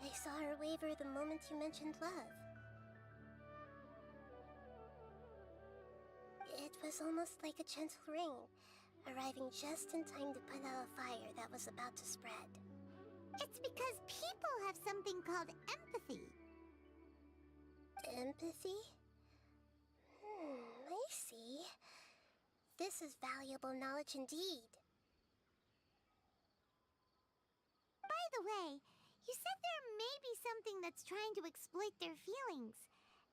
Speaker 10: I saw her waver the moment you mentioned love. It was almost like a gentle rain, arriving just in time to put out a fire that was about to spread.
Speaker 3: It's because people have something called empathy.
Speaker 10: Empathy? I see. This is valuable knowledge indeed.
Speaker 3: By the way, you said there may be something that's trying to exploit their feelings.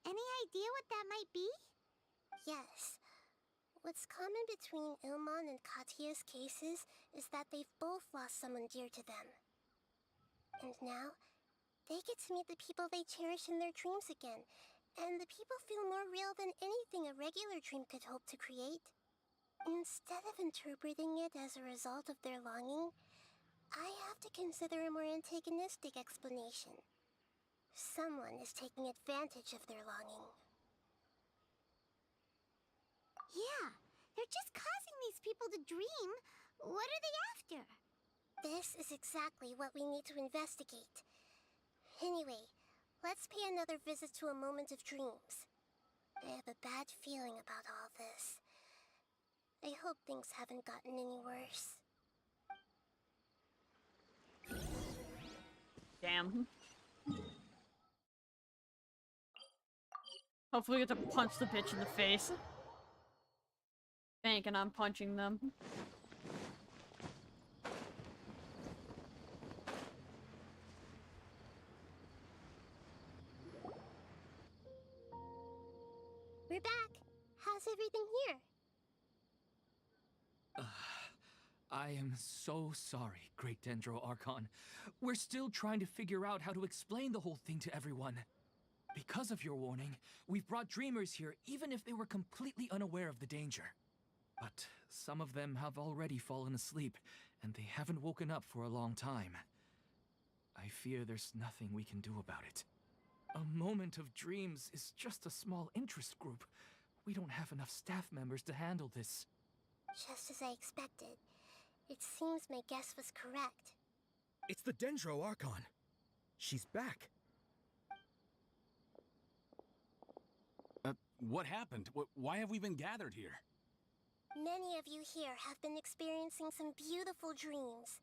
Speaker 3: Any idea what that might be?
Speaker 10: Yes. What's common between Ilmon and Katya's cases is that they've both lost someone dear to them. And now, they get to meet the people they cherish in their dreams again, and the people feel more real than anything a regular dream could hope to create. Instead of interpreting it as a result of their longing, I have to consider a more antagonistic explanation. Someone is taking advantage of their longing.
Speaker 3: Yeah, they're just causing these people to dream. What are they after?
Speaker 10: This is exactly what we need to investigate. Anyway, let's pay another visit to a moment of dreams. I have a bad feeling about all this. I hope things haven't gotten any worse.
Speaker 1: Damn. Hopefully we get to punch the bitch in the face. Bank and I'm punching them.
Speaker 10: We're back. How's everything here?
Speaker 2: I am so sorry, Great Dendro Archon. We're still trying to figure out how to explain the whole thing to everyone. Because of your warning, we've brought dreamers here even if they were completely unaware of the danger. But some of them have already fallen asleep, and they haven't woken up for a long time. I fear there's nothing we can do about it. A moment of dreams is just a small interest group. We don't have enough staff members to handle this.
Speaker 10: Just as I expected. It seems my guess was correct.
Speaker 8: It's the Dendro Archon. She's back.
Speaker 11: What happened? Why have we been gathered here?
Speaker 10: Many of you here have been experiencing some beautiful dreams.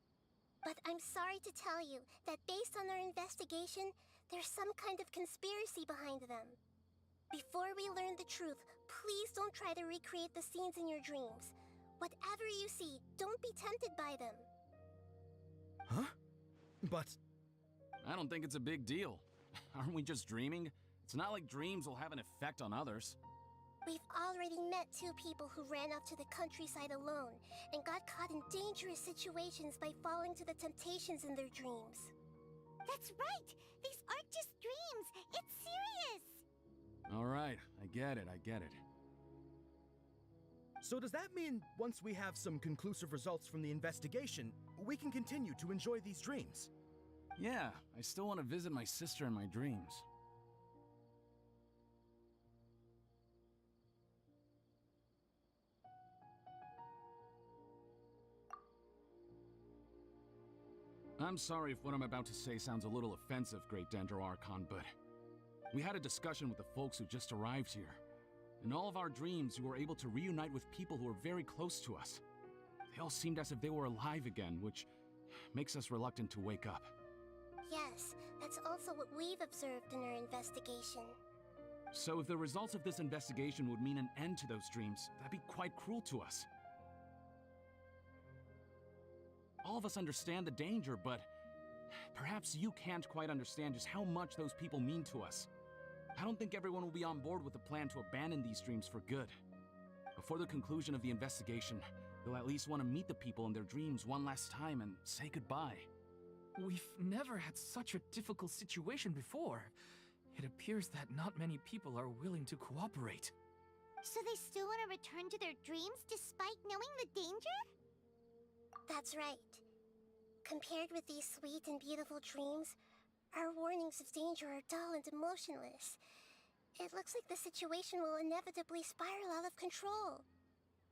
Speaker 10: But I'm sorry to tell you that based on our investigation, there's some kind of conspiracy behind them. Before we learn the truth, please don't try to recreate the scenes in your dreams. Whatever you see, don't be tempted by them.
Speaker 8: Huh? But...
Speaker 11: I don't think it's a big deal. Aren't we just dreaming? It's not like dreams will have an effect on others.
Speaker 10: We've already met 2 people who ran off to the countryside alone and got caught in dangerous situations by falling to the temptations in their dreams.
Speaker 3: That's right! These aren't just dreams! It's serious!
Speaker 11: Alright, I get it.
Speaker 8: so does that mean once we have some conclusive results from the investigation, we can continue to enjoy these dreams?
Speaker 11: Yeah, I still want to visit my sister in my dreams. I'm sorry if what I'm about to say sounds a little offensive, Great Dendro Archon, but we had a discussion with the folks who just arrived here. In all of our dreams, we were able to reunite with people who were very close to us. They all seemed as if they were alive again, which makes us reluctant to wake up.
Speaker 10: Yes, that's also what we've observed in our investigation.
Speaker 11: So if the results of this investigation would mean an end to those dreams, that'd be quite cruel to us. All of us understand the danger, but perhaps you can't quite understand just how much those people mean to us. I don't think everyone will be on board with the plan to abandon these dreams for good. Before the conclusion of the investigation, they'll at least want to meet the people in their dreams one last time and say goodbye.
Speaker 2: We've never had such a difficult situation before. It appears that not many people are willing to cooperate.
Speaker 3: So they still want to return to their dreams despite knowing the danger?
Speaker 10: That's right. Compared with these sweet and beautiful dreams, our warnings of danger are dull and emotionless. It looks like the situation will inevitably spiral out of control.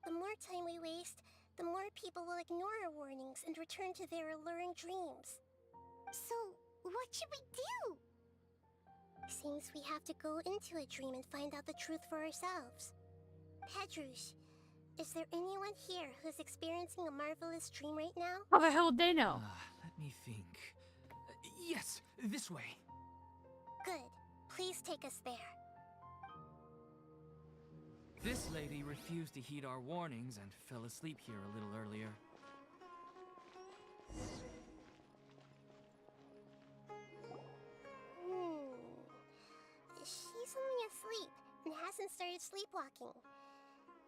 Speaker 10: The more time we waste, the more people will ignore our warnings and return to their alluring dreams.
Speaker 3: So, what should we do?
Speaker 10: Seems we have to go into a dream and find out the truth for ourselves. Pedrush, is there anyone here who's experiencing a marvelous dream right now?
Speaker 1: How the hell would they know?
Speaker 2: Let me think. Yes, this way.
Speaker 10: Good. Please take us there.
Speaker 2: This lady refused to heed our warnings and fell asleep here a little earlier.
Speaker 10: She's only asleep and hasn't started sleepwalking.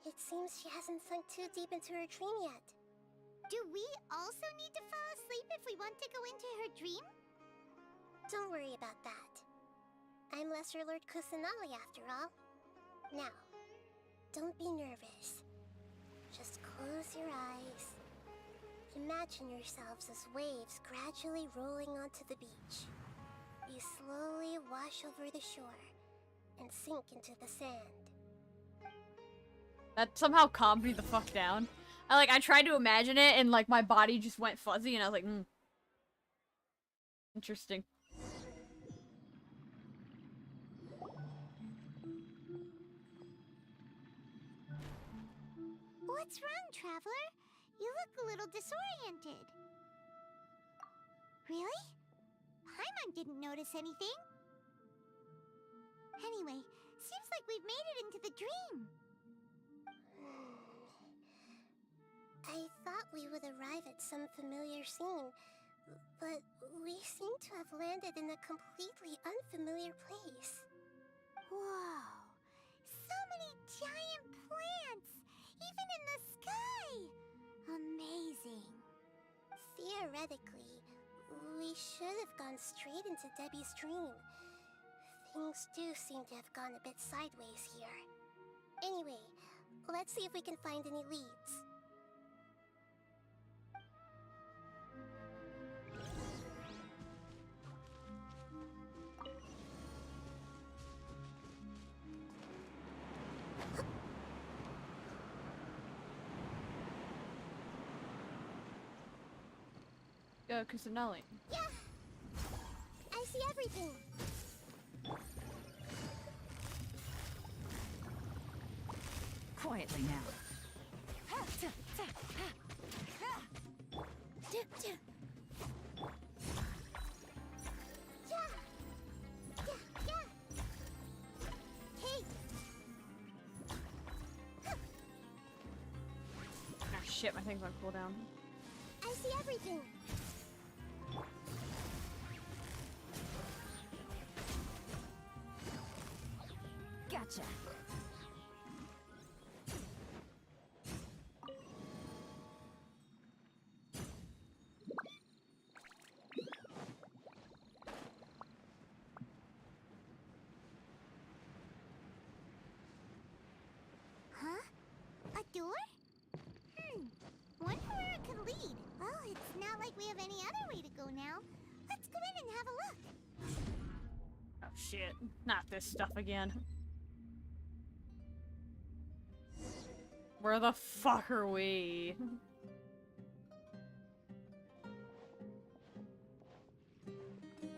Speaker 10: It seems she hasn't sunk too deep into her dream yet.
Speaker 3: Do we also need to fall asleep if we want to go into her dream?
Speaker 10: Don't worry about that. I'm Lesser Lord Kusanali after all. Now, don't be nervous. Just close your eyes. Imagine yourselves as waves gradually rolling onto the beach. You slowly wash over the shore and sink into the sand.
Speaker 1: That somehow calmed me the fuck down. I tried to imagine it and like my body just went fuzzy and I was like, Interesting.
Speaker 3: What's wrong, Traveler? You look a little disoriented. Really? Paimon didn't notice anything. Anyway, seems like we've made it into the dream.
Speaker 10: I thought we would arrive at some familiar scene, but we seem to have landed in a completely unfamiliar place.
Speaker 3: Whoa! So many giant plants! Even in the sky! Amazing.
Speaker 10: Theoretically, we should have gone straight into Debbie's dream. Things do seem to have gone a bit sideways here. Anyway, let's see if we can find any leads.
Speaker 1: Go, Kusanali.
Speaker 10: Yeah! I see everything!
Speaker 9: Quietly now.
Speaker 1: Ah, shit, my thing's on cooldown.
Speaker 10: I see everything!
Speaker 9: Gotcha.
Speaker 3: Huh? A door? Wonder where it could lead. Well, it's not like we have any other way to go now. Let's go in and have a look.
Speaker 1: Oh shit, not this stuff again. Where the fuck are we?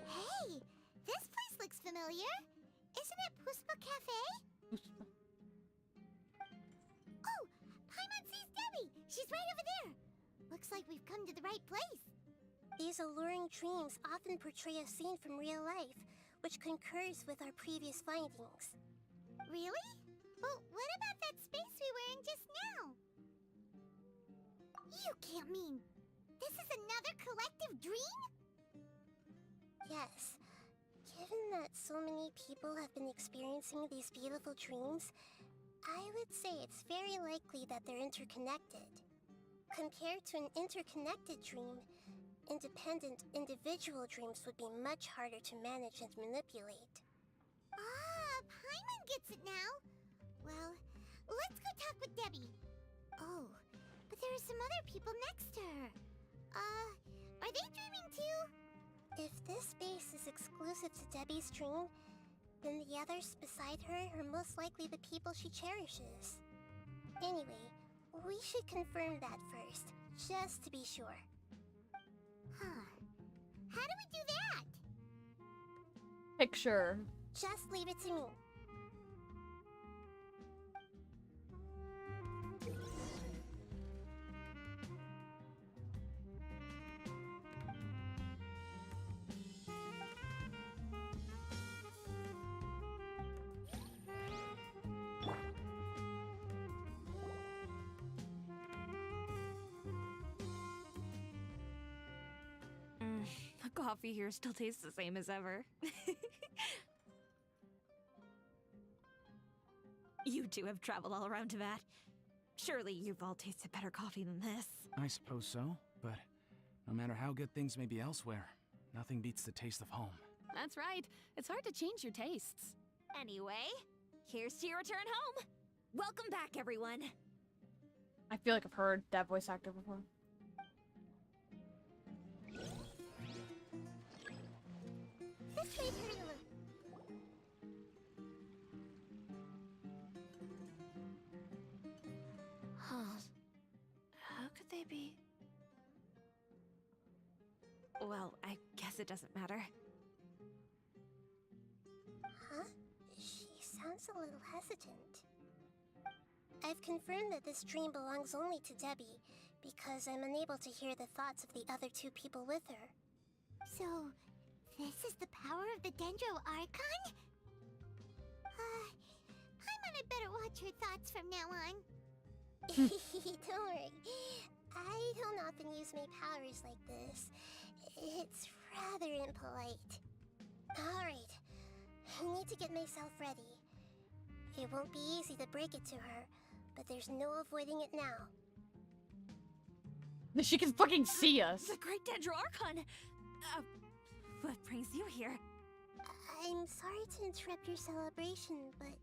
Speaker 3: Hey, this place looks familiar. Isn't it Puspa Cafe? Oh, Paimon sees Debbie. She's right over there. Looks like we've come to the right place.
Speaker 10: These alluring dreams often portray a scene from real life, which concurs with our previous findings.
Speaker 3: Really? But what about that space we were in just now? You can't mean this is another collective dream?
Speaker 10: Yes. Given that so many people have been experiencing these beautiful dreams, I would say it's very likely that they're interconnected. Compared to an interconnected dream, independent individual dreams would be much harder to manage and manipulate.
Speaker 3: Ah, Paimon gets it now. Well, let's go talk with Debbie. Oh, but there are some other people next to her. Are they dreaming too?
Speaker 10: If this space is exclusive to Debbie's dream, then the others beside her are most likely the people she cherishes. Anyway, we should confirm that first, just to be sure.
Speaker 3: Huh. How do we do that?
Speaker 1: Picture.
Speaker 10: Just leave it to me.
Speaker 7: The coffee here still tastes the same as ever. You two have traveled all around Tibet. Surely you've all tasted better coffee than this.
Speaker 11: I suppose so, but no matter how good things may be elsewhere, nothing beats the taste of home.
Speaker 7: That's right. It's hard to change your tastes. Anyway, here's to your return home. Welcome back, everyone.
Speaker 1: I feel like I've heard that voice actor before.
Speaker 3: This way, Perilla.
Speaker 7: guess it doesn't matter.
Speaker 10: Huh? She sounds a little hesitant. I've confirmed that this dream belongs only to Debbie, because I'm unable to hear the thoughts of the other two people with her.
Speaker 3: So, this is the power of the Dendro Archon? Paimon had better watch her thoughts from now on.
Speaker 10: Don't worry. I don't often use my powers like this. It's rather impolite. Alright, I need to get myself ready. It won't be easy to break it to her, but there's no avoiding it now.
Speaker 1: She can fucking see us.
Speaker 7: The Great Dendro Archon! What brings you here?
Speaker 10: I'm sorry to interrupt your celebration, but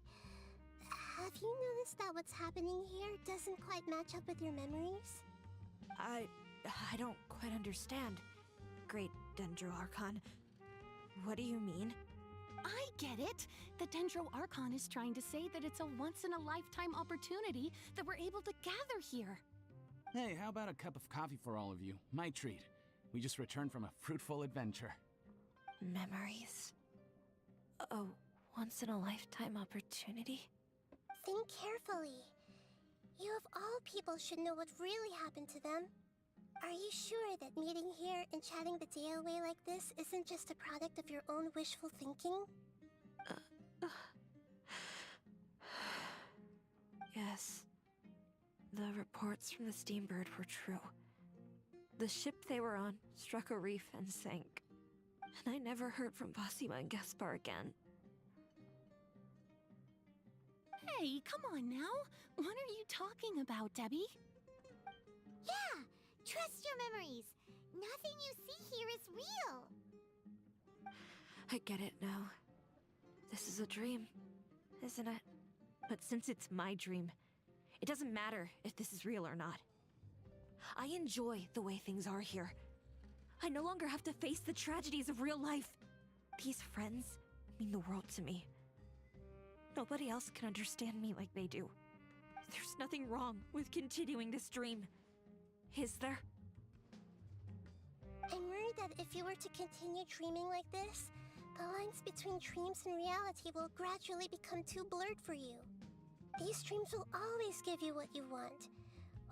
Speaker 10: have you noticed that what's happening here doesn't quite match up with your memories?
Speaker 7: I don't quite understand. Great Dendro Archon. What do you mean?
Speaker 9: I get it! The Dendro Archon is trying to say that it's a once-in-a-lifetime opportunity that we're able to gather here.
Speaker 11: Hey, how about a cup of coffee for all of you? My treat. We just returned from a fruitful adventure.
Speaker 7: Memories. A once-in-a-lifetime opportunity?
Speaker 10: Think carefully. You of all people should know what really happened to them. Are you sure that meeting here and chatting the day away like this isn't just a product of your own wishful thinking?
Speaker 7: Yes. The reports from the Steambird were true. The ship they were on struck a reef and sank. And I never heard from Basima and Gaspar again.
Speaker 9: Hey, come on now! What are you talking about, Debbie?
Speaker 3: Yeah! Trust your memories! Nothing you see here is real!
Speaker 7: I get it now. This is a dream, isn't it? But since it's my dream, it doesn't matter if this is real or not. I enjoy the way things are here. I no longer have to face the tragedies of real life. These friends mean the world to me. Nobody else can understand me like they do. There's nothing wrong with continuing this dream. Is there?
Speaker 10: I'm worried that if you were to continue dreaming like this, the lines between dreams and reality will gradually become too blurred for you. These dreams will always give you what you want,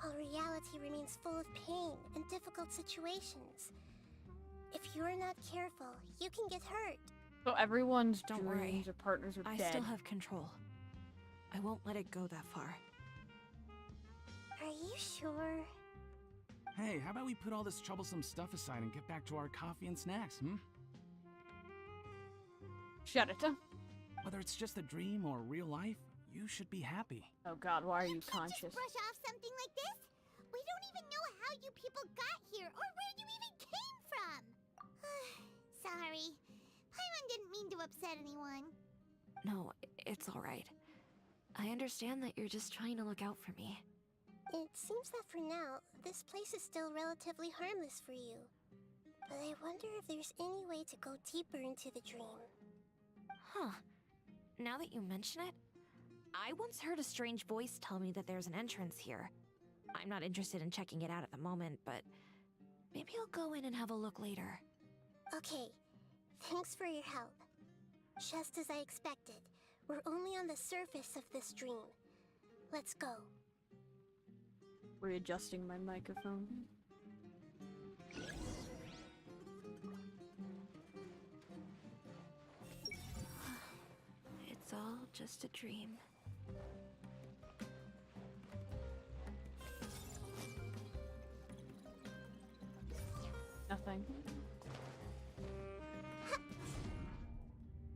Speaker 10: while reality remains full of pain and difficult situations. If you're not careful, you can get hurt.
Speaker 1: So everyone's
Speaker 7: Don't
Speaker 1: dreams
Speaker 7: worry.
Speaker 1: or partners are
Speaker 7: I
Speaker 1: dead.
Speaker 7: still have control. I won't let it go that far.
Speaker 10: Are you sure?
Speaker 11: Hey, how about we put all this troublesome stuff aside and get back to our coffee and snacks, hmm?
Speaker 1: Shut it.
Speaker 11: Whether it's just a dream or real life, you should be happy.
Speaker 1: Oh god, why are you
Speaker 3: Can't
Speaker 1: conscious?
Speaker 3: just brush off something like this? We don't even know how you people got here or where you even came from! Sorry. Paimon didn't mean to upset anyone.
Speaker 7: No, it's alright. I understand that you're just trying to look out for me.
Speaker 10: It seems that for now, this place is still relatively harmless for you. But I wonder if there's any way to go deeper into the dream.
Speaker 7: Huh. Now that you mention it, I once heard a strange voice tell me that there's an entrance here. I'm not interested in checking it out at the moment, but maybe I'll go in and have a look later.
Speaker 10: Okay, thanks for your help. Just as I expected, we're only on the surface of this dream. Let's go.
Speaker 1: Readjusting my microphone.
Speaker 7: It's all just a dream.
Speaker 1: Nothing.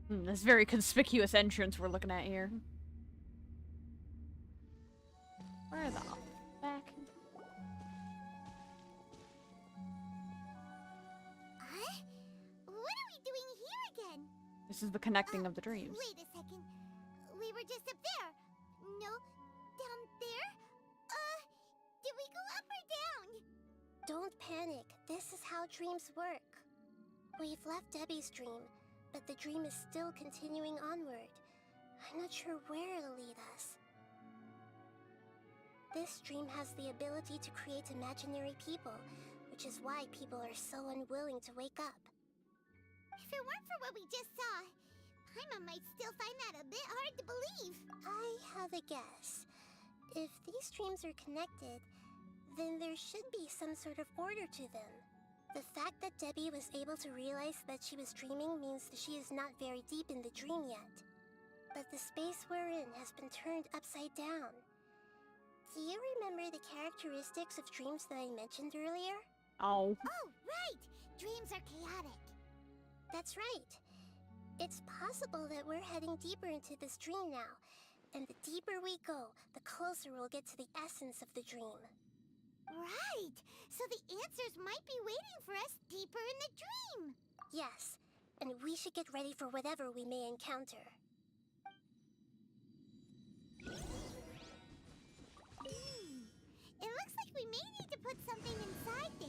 Speaker 1: This very conspicuous entrance we're looking at here. Where the back?
Speaker 3: Huh? What are we doing here again?
Speaker 1: This is the connecting of the dreams.
Speaker 3: Wait a second. We were just up there. No, down there? Did we go up or down?
Speaker 10: Don't panic. This is how dreams work. We've left Debbie's dream, but the dream is still continuing onward. I'm not sure where it'll lead us. This dream has the ability to create imaginary people, which is why people are so unwilling to wake up.
Speaker 3: If it weren't for what we just saw, Paimon might still find that a bit hard to believe.
Speaker 10: I have a guess. If these dreams are connected, then there should be some sort of order to them. The fact that Debbie was able to realize that she was dreaming means that she is not very deep in the dream yet. But the space we're in has been turned upside down. Do you remember the characteristics of dreams that I mentioned earlier?
Speaker 1: Oh.
Speaker 3: Oh, right! Dreams are chaotic.
Speaker 10: That's right. It's possible that we're heading deeper into this dream now, and the deeper we go, the closer we'll get to the essence of the dream.
Speaker 3: Right! So the answers might be waiting for us deeper in the dream!
Speaker 10: Yes, and we should get ready for whatever we may encounter.
Speaker 3: It looks like we may need to put something inside there.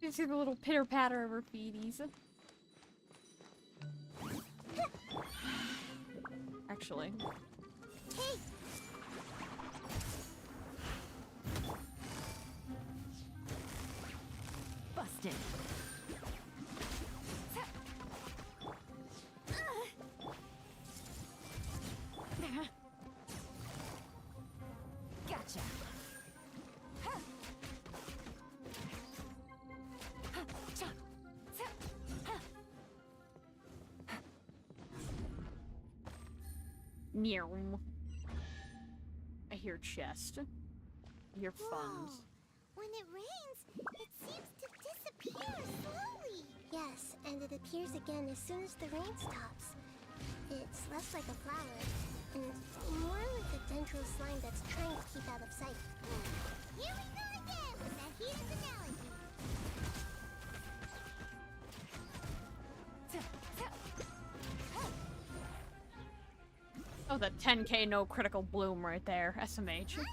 Speaker 1: You see the little pitter patter of her feeties. Actually.
Speaker 3: Hey!
Speaker 7: Busted. Gotcha.
Speaker 1: Meow. I hear chest. I hear funds.
Speaker 3: When it rains, it seems to disappear slowly.
Speaker 10: Yes, and it appears again as soon as the rain stops. It's less like a flower, and more like a dendro slime that's trying to keep out of sight.
Speaker 3: Here we go again with Nahida's analogy.
Speaker 1: Oh, the 10k no critical bloom right there. SMH.
Speaker 3: Huh?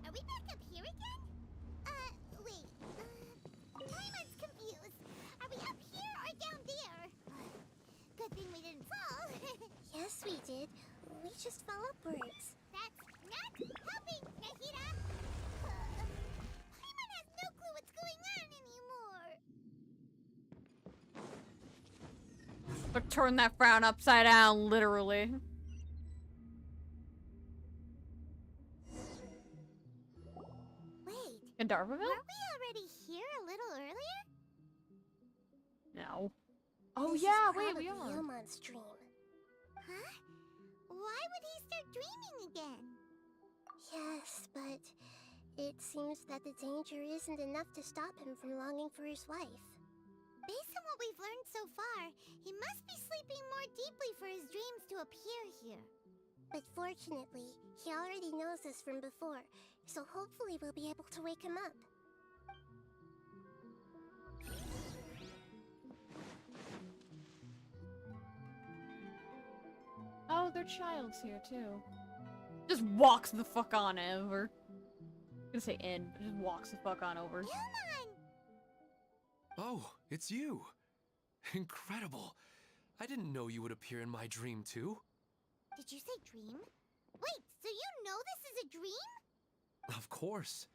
Speaker 3: Are we back up here again? Wait. Paimon's confused. Are we up here or down there? Good thing we didn't fall.
Speaker 10: Yes, we did. We just fell upwards.
Speaker 3: That's not helping, Nahida. Paimon has no clue what's going on anymore.
Speaker 1: But turn that frown upside down, literally.
Speaker 3: Wait.
Speaker 1: In Darvaville?
Speaker 3: Were we already here a little earlier?
Speaker 1: No. Oh
Speaker 10: This
Speaker 1: yeah,
Speaker 10: is
Speaker 1: wait,
Speaker 10: probably
Speaker 1: we are.
Speaker 10: Yomon's dream.
Speaker 3: Huh? Why would he start dreaming again?
Speaker 10: Yes, but it seems that the danger isn't enough to stop him from longing for his wife.
Speaker 3: Based on what we've learned so far, he must be sleeping more deeply for his dreams to appear here.
Speaker 10: But fortunately, he already knows us from before, so hopefully we'll be able to wake him up.
Speaker 1: Oh, their child's here too. Just walks the fuck on over. I'm gonna say in, but just walks the fuck on over.
Speaker 4: Oh, it's you. Incredible. I didn't know you would appear in my dream too.
Speaker 3: Did you say dream? Wait, so you know this is a dream?
Speaker 4: Of course.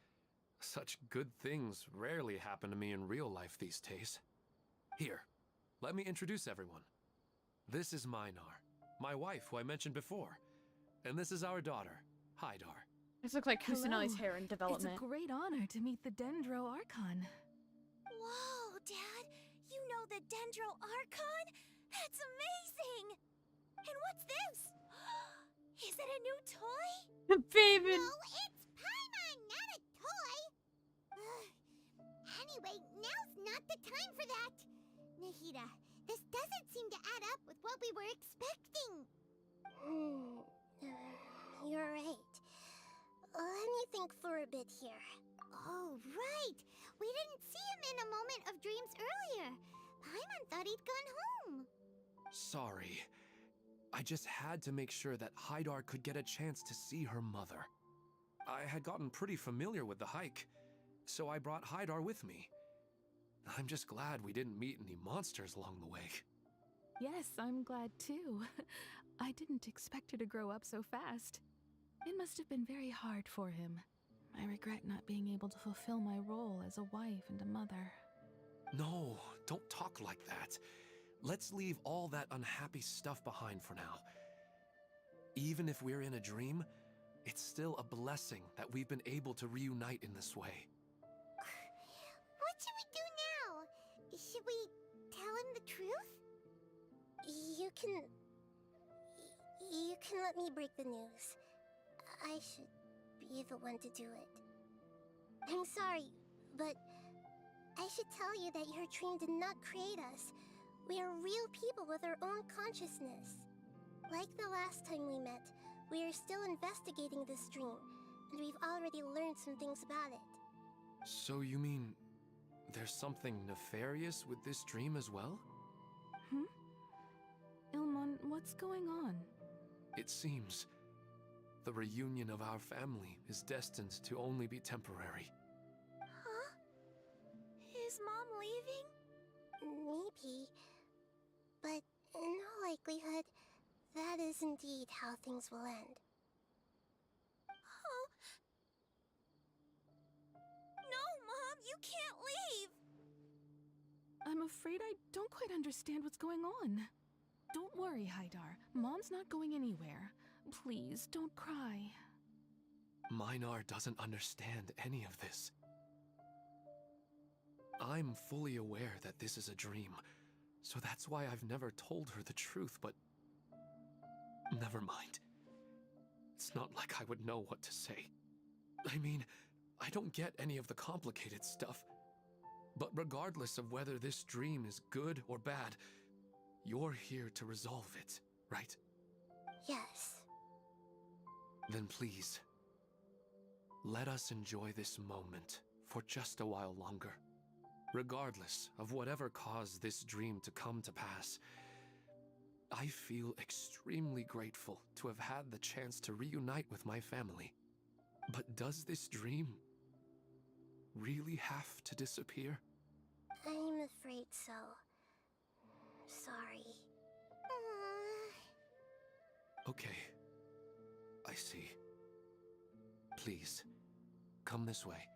Speaker 4: Such good things rarely happen to me in real life these days. Here, let me introduce everyone. This is Minar, my wife who I mentioned before. And this is our daughter, Hydar.
Speaker 1: This looks like Kusanali's hair in development.
Speaker 12: It's a great honor to meet the Dendro Archon.
Speaker 6: Whoa, Dad! You know the Dendro Archon? That's amazing! And what's this? Is it a new toy?
Speaker 1: Baby!
Speaker 3: No, it's Paimon, not a toy! Anyway, now's not the time for that! Nahida, this doesn't seem to add up with what we were expecting!
Speaker 10: You're right. Let me think for a bit here.
Speaker 3: Oh, right! We didn't see him in a moment of dreams earlier. Paimon thought he'd gone home.
Speaker 4: Sorry. I just had to make sure that Hydar could get a chance to see her mother. I had gotten pretty familiar with the hike, so I brought Hydar with me. I'm just glad we didn't meet any monsters along the way.
Speaker 12: Yes, I'm glad too. I didn't expect her to grow up so fast. It must have been very hard for him. I regret not being able to fulfill my role as a wife and a mother.
Speaker 4: No, don't talk like that. Let's leave all that unhappy stuff behind for now. Even if we're in a dream, it's still a blessing that we've been able to reunite in this way.
Speaker 3: What should we do now? Should we tell him the truth? You can let me break the news. I should be the one to do it. I'm sorry, but I should tell you that your dream did not create us. We are real people with our own consciousness. Like the last time we met, we are still investigating this dream, and we've already learned some things about it.
Speaker 4: So you mean there's something nefarious with this dream as well?
Speaker 12: Ilmon, what's going on?
Speaker 4: It seems the reunion of our family is destined to only be temporary.
Speaker 3: Huh? Is Mom leaving? Maybe. But in all likelihood, that is indeed how things will end. Oh. No, Mom, you can't leave!
Speaker 12: I'm afraid I don't quite understand what's going on. Don't worry, Haidar. Mom's not going anywhere. Please, don't cry.
Speaker 4: Minar doesn't understand any of this. I'm fully aware that this is a dream, so that's why I've never told her the truth, but never mind. It's not like I would know what to say. I mean, I don't get any of the complicated stuff. But regardless of whether this dream is good or bad, you're here to resolve it, right?
Speaker 3: Yes.
Speaker 4: Then please, let us enjoy this moment for just a while longer. Regardless of whatever caused this dream to come to pass, I feel extremely grateful to have had the chance to reunite with my family. But does this dream really have to disappear?
Speaker 3: I'm afraid so. Sorry.
Speaker 4: Okay. I see. Please, come this way.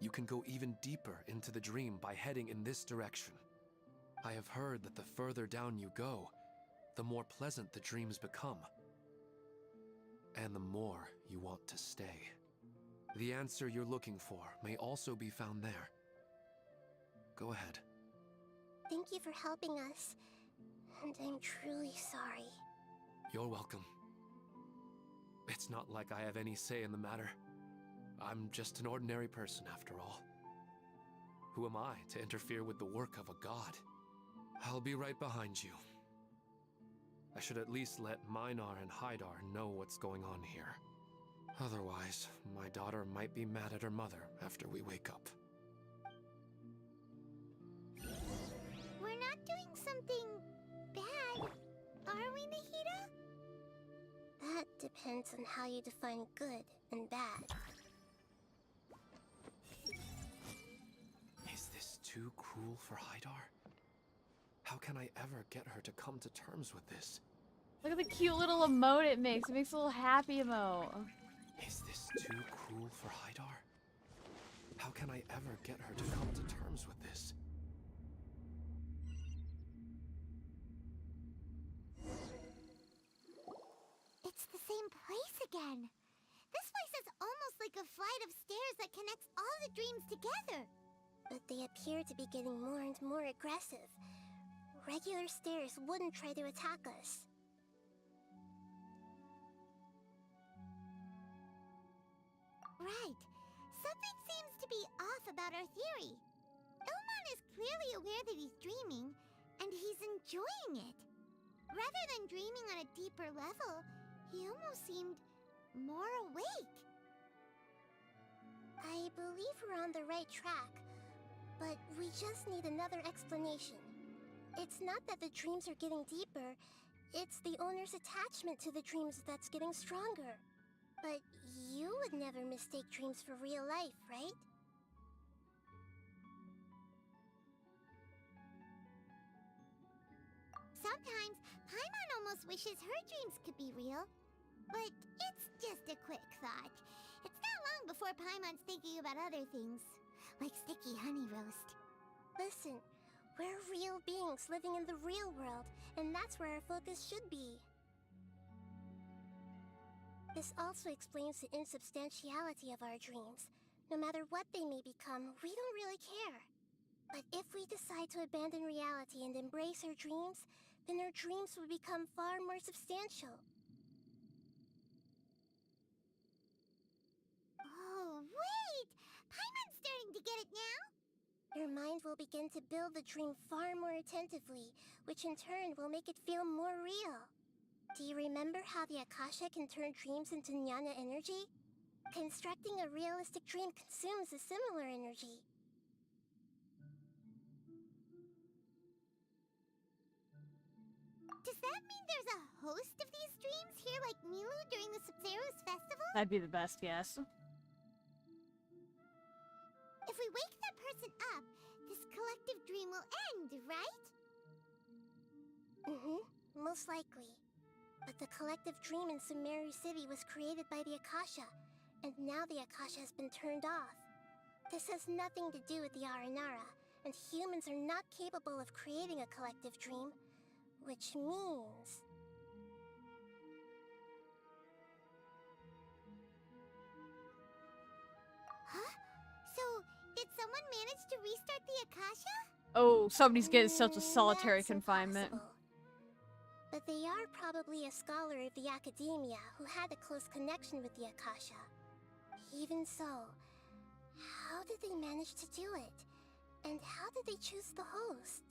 Speaker 4: You can go even deeper into the dream by heading in this direction. I have heard that the further down you go, the more pleasant the dreams become. And the more you want to stay. The answer you're looking for may also be found there. Go ahead.
Speaker 3: Thank you for helping us, and I'm truly sorry.
Speaker 4: You're welcome. It's not like I have any say in the matter. I'm just an ordinary person after all. Who am I to interfere with the work of a god? I'll be right behind you. I should at least let Minar and Haidar know what's going on here. Otherwise, my daughter might be mad at her mother after we wake up.
Speaker 3: We're not doing something bad, are we, Nahida? That depends on how you define good and bad.
Speaker 4: Is this too cruel for Haidar? How can I ever get her to come to terms with this?
Speaker 1: Look at the cute little emote it makes. It makes a little happy emote.
Speaker 4: Is this too cruel for Haidar? How can I ever get her to come to terms with this?
Speaker 3: It's the same place again. This place is almost like a flight of stairs that connects all the dreams together. But they appear to be getting more and more aggressive. Regular stairs wouldn't try to attack us. Right. Something seems to be off about our theory. Ilmon is clearly aware that he's dreaming, and he's enjoying it. Rather than dreaming on a deeper level, he almost seemed more awake. I believe we're on the right track, but we just need another explanation. It's not that the dreams are getting deeper, it's the owner's attachment to the dreams that's getting stronger. But you would never mistake dreams for real life, right? Sometimes, Paimon almost wishes her dreams could be real. But it's just a quick thought. It's not long before Paimon's thinking about other things, like sticky honey roast.
Speaker 10: Listen, we're real beings living in the real world, and that's where our focus should be. This also explains the insubstantiality of our dreams. No matter what they may become, we don't really care. But if we decide to abandon reality and embrace our dreams, then our dreams will become far more substantial.
Speaker 3: Oh, wait! Paimon's starting to get it now!
Speaker 10: Your mind will begin to build the dream far more attentively, which in turn will make it feel more real. Do you remember how the Akasha can turn dreams into jnana energy? Constructing a realistic dream consumes a similar energy.
Speaker 3: Does that mean there's a host of these dreams here like Milu during the Sub-Zero's festival?
Speaker 1: That'd be the best guess.
Speaker 3: If we wake that person up, this collective dream will end, right?
Speaker 10: Most likely. But the collective dream in Sumeru City was created by the Akasha, and now the Akasha has been turned off. This has nothing to do with the Aranara, and humans are not capable of creating a collective dream, which means...
Speaker 3: Huh? So, did someone manage to restart the Akasha?
Speaker 1: Oh, somebody's getting such a solitary
Speaker 10: That's
Speaker 1: confinement.
Speaker 10: impossible. But they are probably a scholar of the academia who had a close connection with the Akasha. Even so, how did they manage to do it? And how did they choose the host?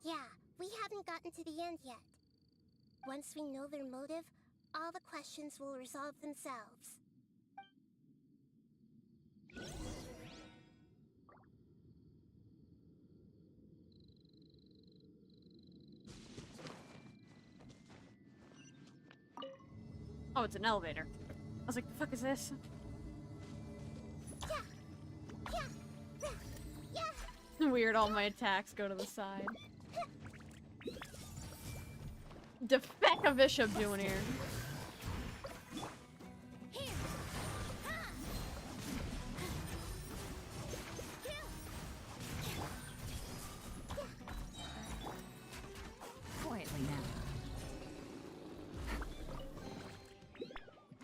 Speaker 10: Yeah, we haven't gotten to the end yet. Once we know their motive, all the questions will resolve themselves.
Speaker 1: Oh, it's an elevator. I was like, the fuck is this? Weird, all my attacks go to the side. The feck of Bishop doing here?
Speaker 7: Quietly now.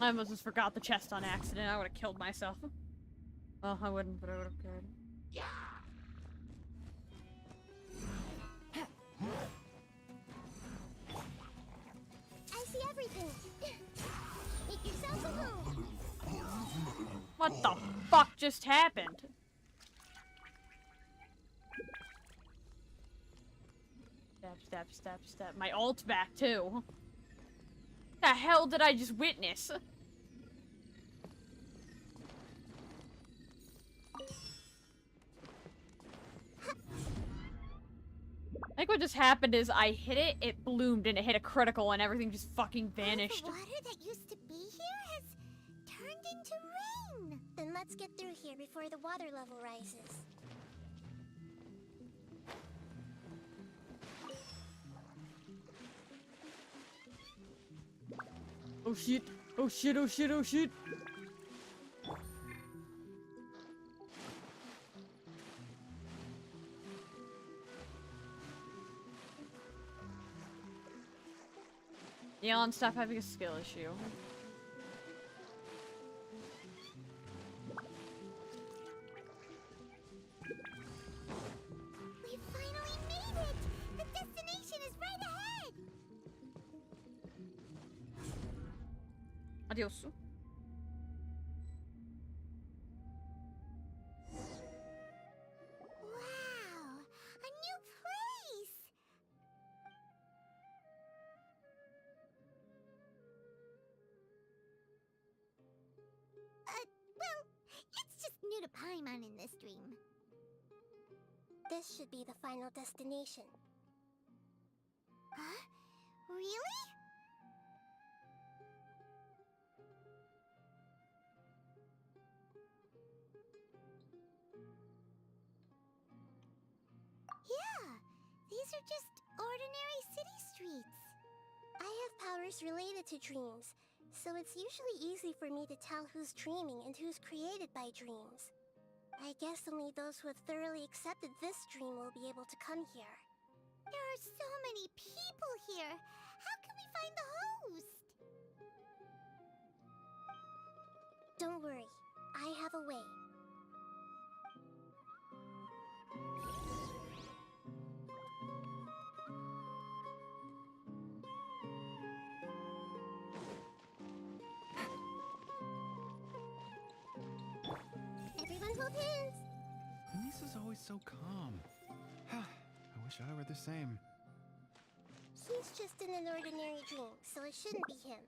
Speaker 1: I almost just forgot the chest on accident. I would have killed myself. Well, I wouldn't, but I would have cared.
Speaker 3: I see everything. Make yourself at home.
Speaker 1: What the fuck just happened? Step, step, step, step. My ult's back too. The hell did I just witness? I think what just happened is I hit it, it bloomed, and it hit a critical, and everything just fucking vanished.
Speaker 3: The water that used to be here has turned into rain.
Speaker 10: Then let's get through here before the water level rises.
Speaker 1: Oh shit, oh shit, oh shit, oh shit. Elon, stop having a skill issue.
Speaker 3: We finally made it! The destination is right ahead!
Speaker 1: Adios.
Speaker 3: Wow! A new place! Well, it's just new to Paimon in this dream.
Speaker 10: This should be the final destination.
Speaker 3: Huh? Really? Yeah, these are just ordinary city streets. I have powers related to dreams, so it's usually easy for me to tell who's dreaming and who's created by dreams. I guess only those who have thoroughly accepted this dream will be able to come here. There are so many people here. How can we find the host? Don't worry, I have a way. Everyone hold hands.
Speaker 13: Lisa's always so calm. I wish I were the same.
Speaker 3: He's just in an ordinary dream, so it shouldn't be him.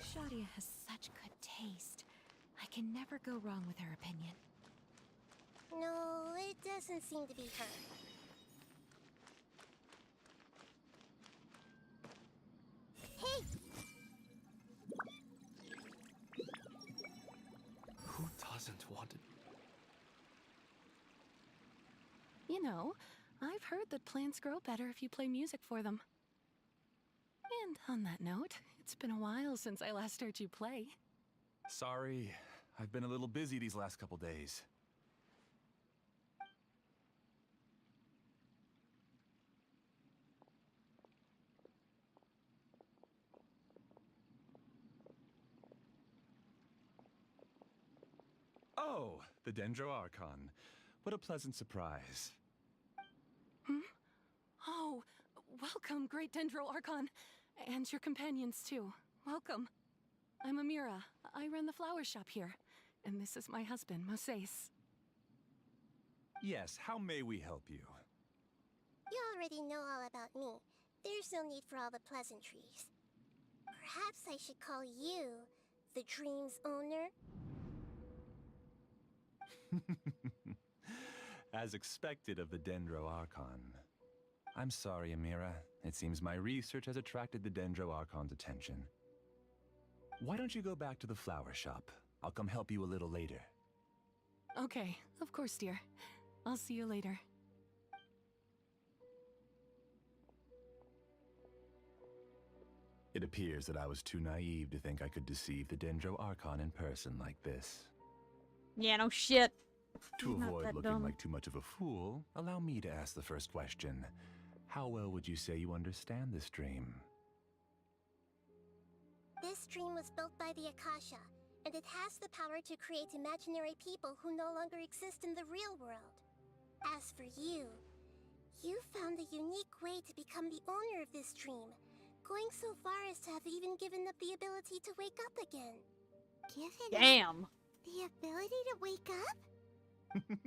Speaker 7: Shadia has such good taste. I can never go wrong with her opinion.
Speaker 3: No, it doesn't seem to be her. Hey!
Speaker 4: Who doesn't want it?
Speaker 12: You know, I've heard that plants grow better if you play music for them. And on that note, it's been a while since I last heard you play.
Speaker 13: Sorry, I've been a little busy these last couple days. Oh, the Dendro Archon. What a pleasant surprise.
Speaker 12: Oh, welcome, Great Dendro Archon. And your companions, too. Welcome. I'm Amira. I run the flower shop here. And this is my husband, Moses.
Speaker 13: Yes, how may we help you?
Speaker 3: You already know all about me. There's no need for all the pleasantries. Perhaps I should call you the dream's owner?
Speaker 13: As expected of the Dendro Archon. I'm sorry, Amira. It seems my research has attracted the Dendro Archon's attention. Why don't you go back to the flower shop? I'll come help you a little later.
Speaker 12: Okay, of course, dear. I'll see you later.
Speaker 13: It appears that I was too naive to think I could deceive the Dendro Archon in person like this.
Speaker 1: Yeah, no shit.
Speaker 13: To
Speaker 1: Not
Speaker 13: avoid
Speaker 1: that
Speaker 13: looking
Speaker 1: dumb.
Speaker 13: like too much of a fool, allow me to ask the first question. How well would you say you understand this dream?
Speaker 3: This dream was built by the Akasha, and it has the power to create imaginary people who no longer exist in the real world. As for you, you found a unique way to become the owner of this dream, going so far as to have even given up the ability to wake up again. Given
Speaker 1: Damn.
Speaker 3: the ability to wake up?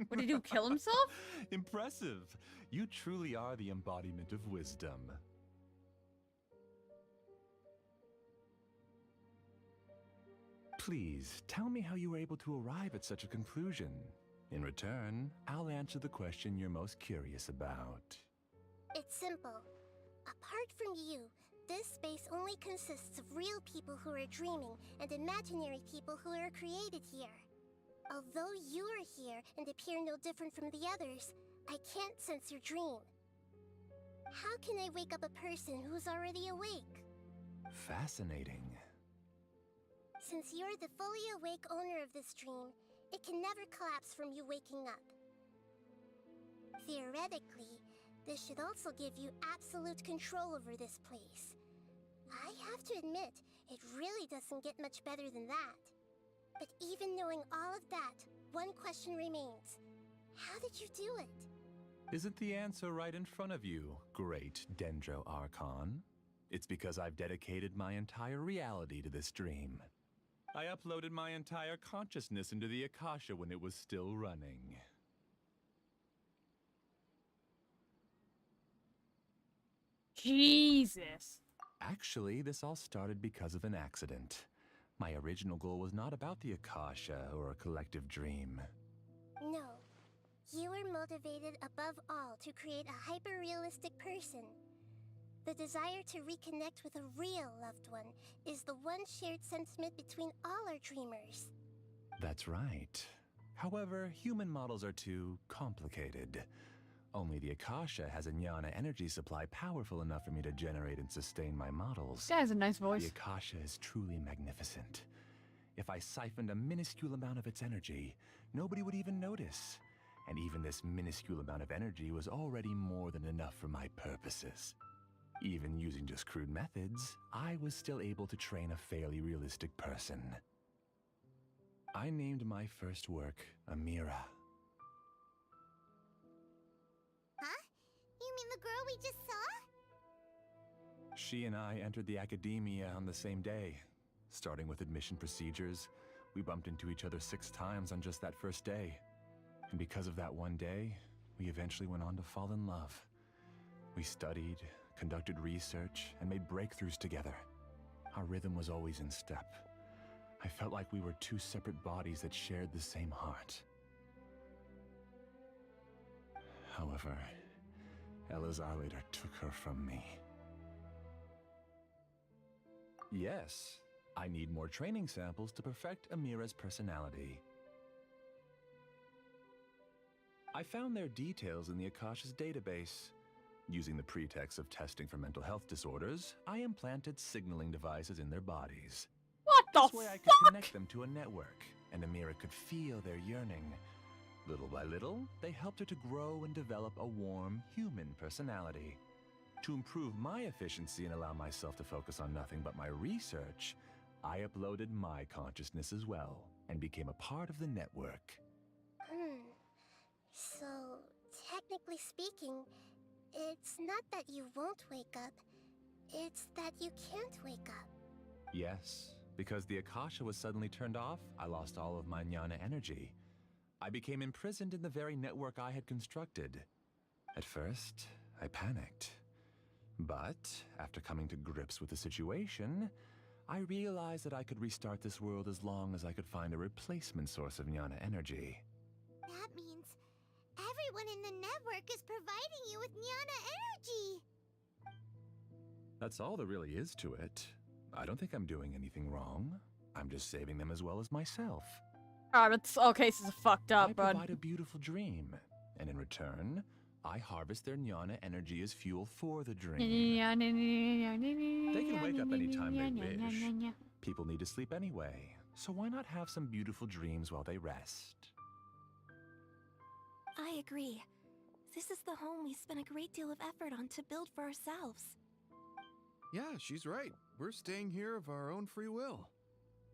Speaker 1: What did he do, kill himself?
Speaker 13: Impressive! You truly are the embodiment of wisdom. Please, tell me how you were able to arrive at such a conclusion. In return, I'll answer the question you're most curious about.
Speaker 3: It's simple. Apart from you, this space only consists of real people who are dreaming and imaginary people who are created here. Although you are here and appear no different from the others, I can't sense your dream. How can I wake up a person who's already awake?
Speaker 13: Fascinating.
Speaker 3: Since you're the fully awake owner of this dream, it can never collapse from you waking up. Theoretically, this should also give you absolute control over this place. I have to admit, it really doesn't get much better than that. But even knowing all of that, one question remains. How did you do it?
Speaker 13: Isn't the answer right in front of you, great Dendro Archon? It's because I've dedicated my entire reality to this dream. I uploaded my entire consciousness into the Akasha when it was still running.
Speaker 1: Jesus.
Speaker 13: Actually, this all started because of an accident. My original goal was not about the Akasha or a collective dream.
Speaker 3: No. You were motivated above all to create a hyper-realistic person. The desire to reconnect with a real loved one is the one shared sentiment between all our dreamers.
Speaker 13: That's right. However, human models are too complicated. Only the Akasha has a jnana energy supply powerful enough for me to generate and sustain my models.
Speaker 1: This guy has a nice voice.
Speaker 13: The Akasha is truly magnificent. If I siphoned a minuscule amount of its energy, nobody would even notice. And even this minuscule amount of energy was already more than enough for my purposes. Even using just crude methods, I was still able to train a fairly realistic person. I named my first work Amira.
Speaker 3: Huh? You mean the girl we just saw?
Speaker 13: She and I entered the academia on the same day. Starting with admission procedures, we bumped into each other 6 times on just that first day. And because of that one day, we eventually went on to fall in love. We studied, conducted research, and made breakthroughs together. Our rhythm was always in step. I felt like we were 2 separate bodies that shared the same heart. However, Elazar later took her from me. Yes, I need more training samples to perfect Amira's personality. I found their details in the Akasha's database. Using the pretext of testing for mental health disorders, I implanted signaling devices in their bodies.
Speaker 1: What the
Speaker 13: This way I could connect them to a network, and Amira could feel their yearning. Little by little, they helped her to grow and develop a warm, human personality. To improve my efficiency and allow myself to focus on nothing but my research, I uploaded my consciousness as well, and became a part of the network.
Speaker 10: So, technically speaking, it's not that you won't wake up, it's that you can't wake up.
Speaker 13: Yes, because the Akasha was suddenly turned off, I lost all of my jnana energy. I became imprisoned in the very network I had constructed. At first, I panicked. But, after coming to grips with the situation, I realized that I could restart this world as long as I could find a replacement source of jnana energy.
Speaker 3: That means everyone in the network is providing you with jnana energy.
Speaker 13: That's all there really is to it. I don't think I'm doing anything wrong. I'm just saving them as well as myself.
Speaker 1: Alright, but all cases are fucked up,
Speaker 13: I
Speaker 1: bud.
Speaker 13: provide a beautiful dream, and in return, I harvest their jnana energy as fuel for the dream. They can wake up anytime they wish. People need to sleep anyway, so why not have some beautiful dreams while they rest?
Speaker 6: I agree. This is the home we spent a great deal of effort on to build for ourselves.
Speaker 5: Yeah, she's right. We're staying here of our own free will.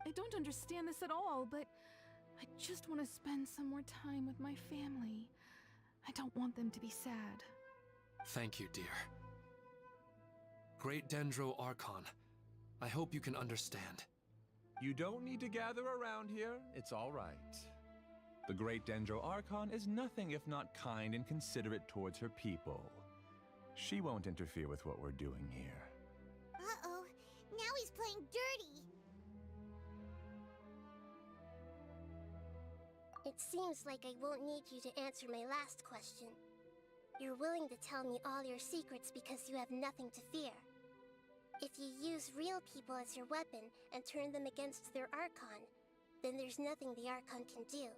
Speaker 12: I don't understand this at all, but I just want to spend some more time with my family. I don't want them to be sad.
Speaker 4: Thank you, dear. Great Dendro Archon, I hope you can understand.
Speaker 13: You don't need to gather around here. It's all right. The Great Dendro Archon is nothing if not kind and considerate towards her people. She won't interfere with what we're doing here.
Speaker 3: Uh-oh, now he's playing dirty.
Speaker 10: It seems like I won't need you to answer my last question. You're willing to tell me all your secrets because you have nothing to fear. If you use real people as your weapon and turn them against their Archon, then there's nothing the Archon can do.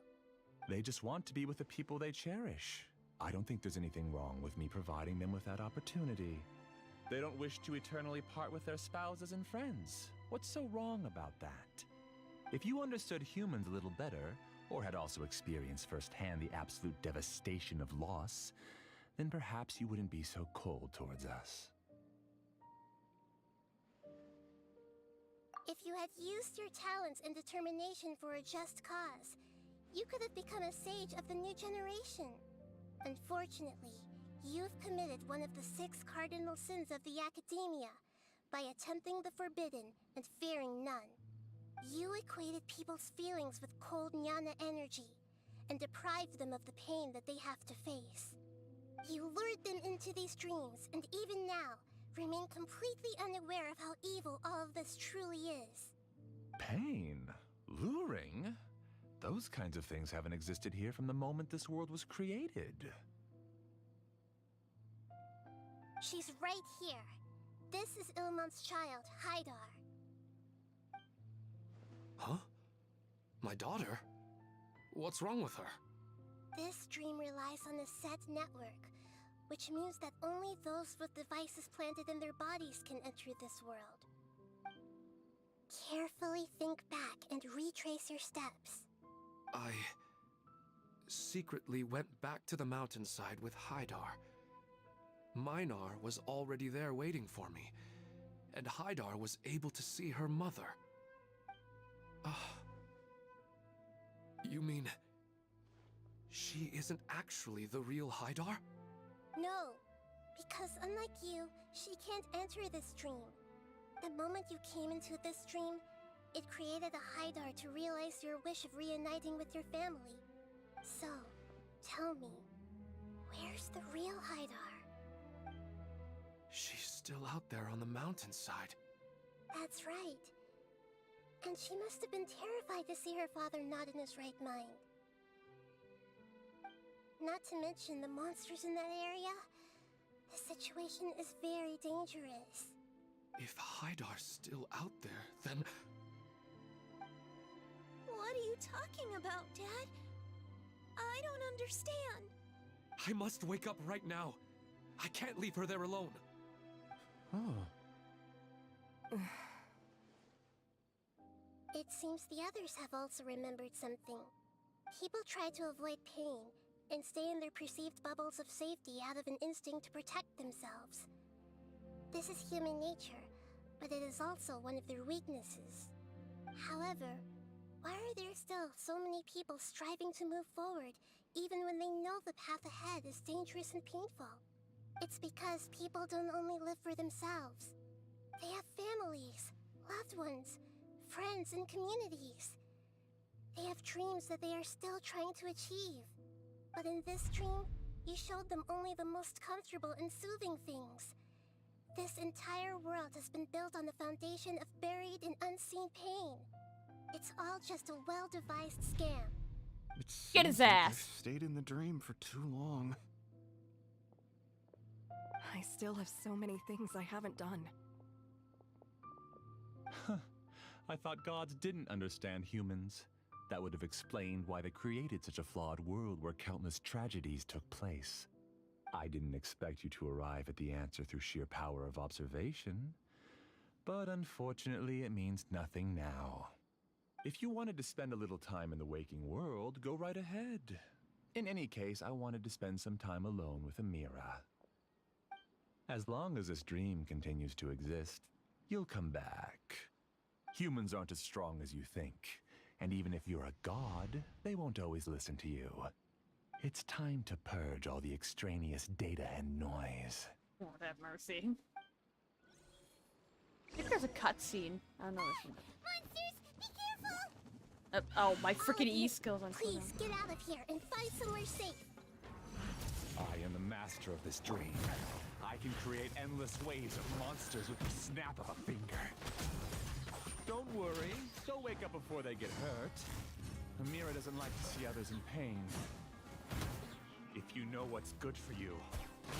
Speaker 13: They just want to be with the people they cherish. I don't think there's anything wrong with me providing them with that opportunity. They don't wish to eternally part with their spouses and friends. What's so wrong about that? If you understood humans a little better, or had also experienced firsthand the absolute devastation of loss, then perhaps you wouldn't be so cold towards us.
Speaker 10: If you had used your talents and determination for a just cause, you could have become a sage of the new generation. Unfortunately, you've committed one of the 6 cardinal sins of the Academia by attempting the forbidden and fearing none. You equated people's feelings with cold jnana energy and deprived them of the pain that they have to face. You lured them into these dreams and even now remain completely unaware of how evil all of this truly is.
Speaker 13: Pain? Luring? Those kinds of things haven't existed here from the moment this world was created.
Speaker 10: She's right here. This is Ilmon's child, Haidar.
Speaker 4: Huh? My daughter? What's wrong with her?
Speaker 10: This dream relies on a set network, which means that only those with devices planted in their bodies can enter this world. Carefully think back and retrace your steps.
Speaker 4: I secretly went back to the mountainside with Haidar. Minar was already there waiting for me, and Haidar was able to see her mother. You mean she isn't actually the real Haidar?
Speaker 10: No, because unlike you, she can't enter this dream. The moment you came into this dream, it created a Haidar to realize your wish of reuniting with your family. So, tell me, where's the real Haidar?
Speaker 4: She's still out there on the mountainside.
Speaker 10: That's right. And she must have been terrified to see her father not in his right mind. Not to mention the monsters in that area. The situation is very dangerous.
Speaker 4: If Haidar's still out there, then...
Speaker 6: What are you talking about, Dad? I don't understand.
Speaker 4: I must wake up right now. I can't leave her there alone.
Speaker 13: Oh.
Speaker 10: It seems the others have also remembered something. People try to avoid pain and stay in their perceived bubbles of safety out of an instinct to protect themselves. This is human nature, but it is also one of their weaknesses. However, why are there still so many people striving to move forward even when they know the path ahead is dangerous and painful? It's because people don't only live for themselves. They have families, loved ones, friends, and communities. They have dreams that they are still trying to achieve. But in this dream, you showed them only the most comfortable and soothing things. This entire world has been built on the foundation of buried and unseen pain. It's all just a well-devised scam.
Speaker 1: Get his ass.
Speaker 5: I've stayed in the dream for too long.
Speaker 12: I still have so many things I haven't done.
Speaker 13: I thought gods didn't understand humans. That would have explained why they created such a flawed world where countless tragedies took place. I didn't expect you to arrive at the answer through sheer power of observation. But unfortunately, it means nothing now. If you wanted to spend a little time in the waking world, go right ahead. In any case, I wanted to spend some time alone with Amira. As long as this dream continues to exist, you'll come back. Humans aren't as strong as you think, and even if you're a god, they won't always listen to you. It's time to purge all the extraneous data and noise.
Speaker 1: Lord have mercy. I think there's a cutscene. I don't know this one.
Speaker 10: Monsters, be careful!
Speaker 1: Oh, my freaking E skills on
Speaker 10: Please, get out of here and find somewhere safe.
Speaker 13: I am the master of this dream. I can create endless waves of monsters with the snap of a finger. Don't worry, don't wake up before they get hurt. Amira doesn't like to see others in pain. If you know what's good for you,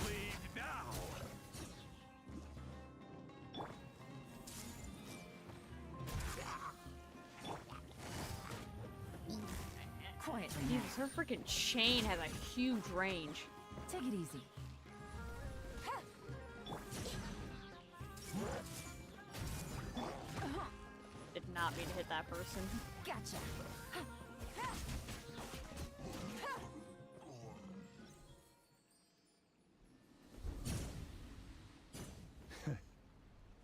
Speaker 13: leave now!
Speaker 7: Quietly.
Speaker 1: Jesus, her freaking chain has a huge range.
Speaker 7: Take it easy.
Speaker 1: Did not mean to hit that person.
Speaker 7: Gotcha.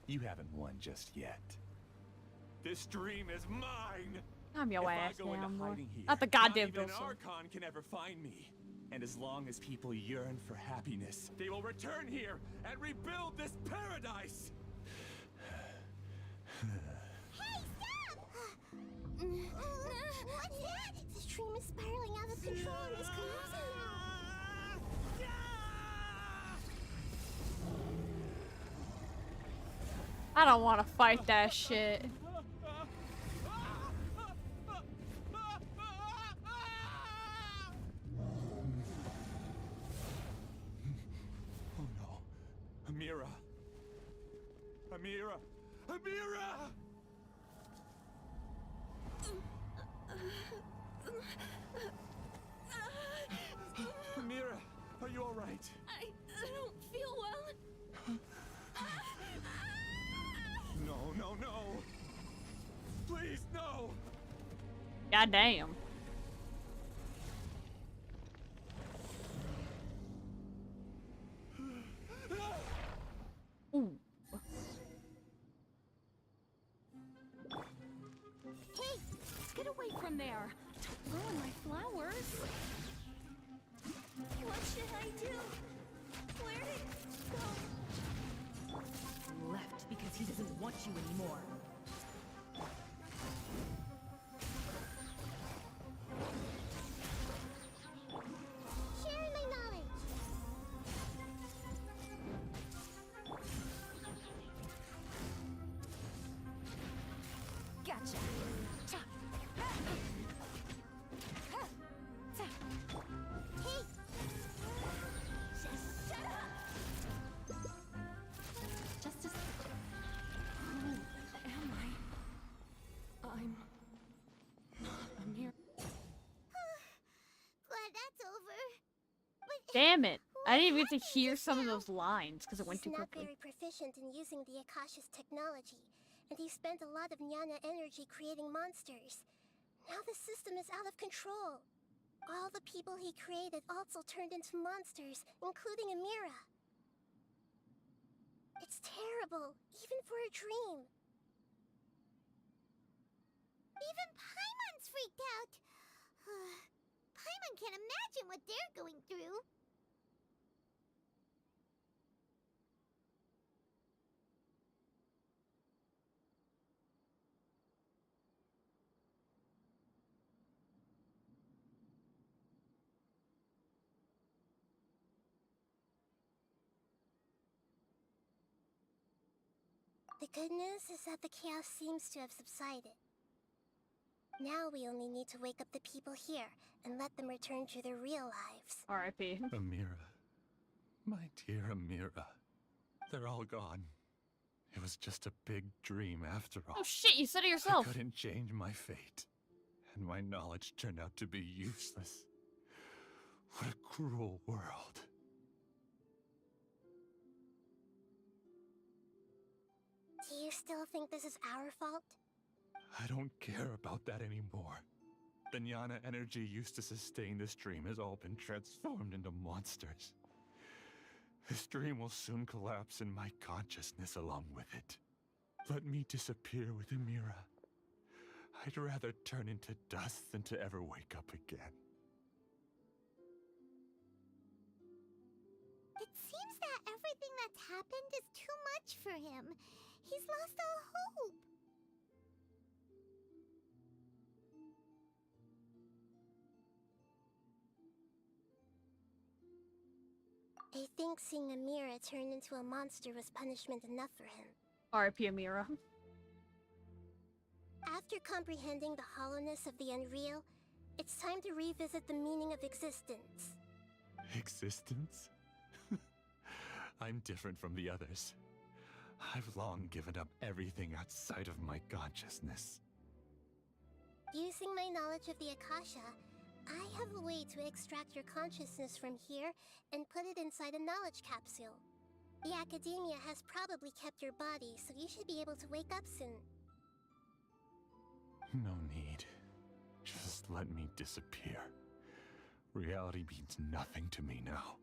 Speaker 13: You haven't won just yet. This dream is mine!
Speaker 1: I'm your ass
Speaker 13: If I go into
Speaker 1: now,
Speaker 13: hiding here,
Speaker 1: not the goddamn
Speaker 13: not even an
Speaker 1: Bilson.
Speaker 13: Archon can ever find me. And as long as people yearn for happiness, they will return here and rebuild this paradise!
Speaker 10: Hey, stop! What's that? The stream is spiraling out of control and is collapsing now.
Speaker 1: I don't want to fight that shit.
Speaker 13: Oh no. Amira. Amira. Amira! Amira, are you alright? no, no! Please, no!
Speaker 1: God damn. Ooh.
Speaker 9: Hey, get away from there! Don't ruin my flowers!
Speaker 6: What should I do? Where did it go?
Speaker 7: Left because he doesn't want you anymore.
Speaker 3: Sharing my knowledge.
Speaker 7: Gotcha. Cha.
Speaker 3: Hey,
Speaker 7: Just shut up.
Speaker 12: Just as... Who am I? I'm... not Amira.
Speaker 3: glad that's over. But
Speaker 1: Damn it. I didn't even get to hear some of those lines because it went too
Speaker 10: He's not
Speaker 1: quickly.
Speaker 10: very proficient in using the Akasha's technology, and he spent a lot of Nyana energy creating monsters. Now the system is out of control. All the people he created also turned into monsters, including Amira. It's terrible, even for a dream.
Speaker 3: even Paimon's freaked out. Paimon can't imagine what they're going through.
Speaker 10: The good news is that the chaos seems to have subsided. Now we only need to wake up the people here and let them return to their real lives.
Speaker 1: R.I.P.
Speaker 13: Amira. My dear Amira. They're all gone. It was just a big dream after all.
Speaker 1: Oh shit, you said it yourself.
Speaker 13: I couldn't change my fate. And my knowledge turned out to be useless. What a cruel world.
Speaker 10: Do you still think this is our fault?
Speaker 13: I don't care about that anymore. The Nyana energy used to sustain this dream has all been transformed into monsters. This dream will soon collapse and my consciousness along with it. Let me disappear with Amira. I'd rather turn into dust than to ever wake up again.
Speaker 3: It seems that everything that's happened is too much for him. He's lost all hope.
Speaker 10: I think seeing Amira turn into a monster was punishment enough for him.
Speaker 1: R.I.P. Amira.
Speaker 10: After comprehending the hollowness of the unreal, it's time to revisit the meaning of existence.
Speaker 13: Existence? I'm different from the others. I've long given up everything outside of my consciousness.
Speaker 10: Using my knowledge of the Akasha, I have a way to extract your consciousness from here and put it inside a knowledge capsule. The Academia has probably kept your body, so you should be able to wake up soon.
Speaker 13: No need. Just let me disappear. Reality means nothing to me now.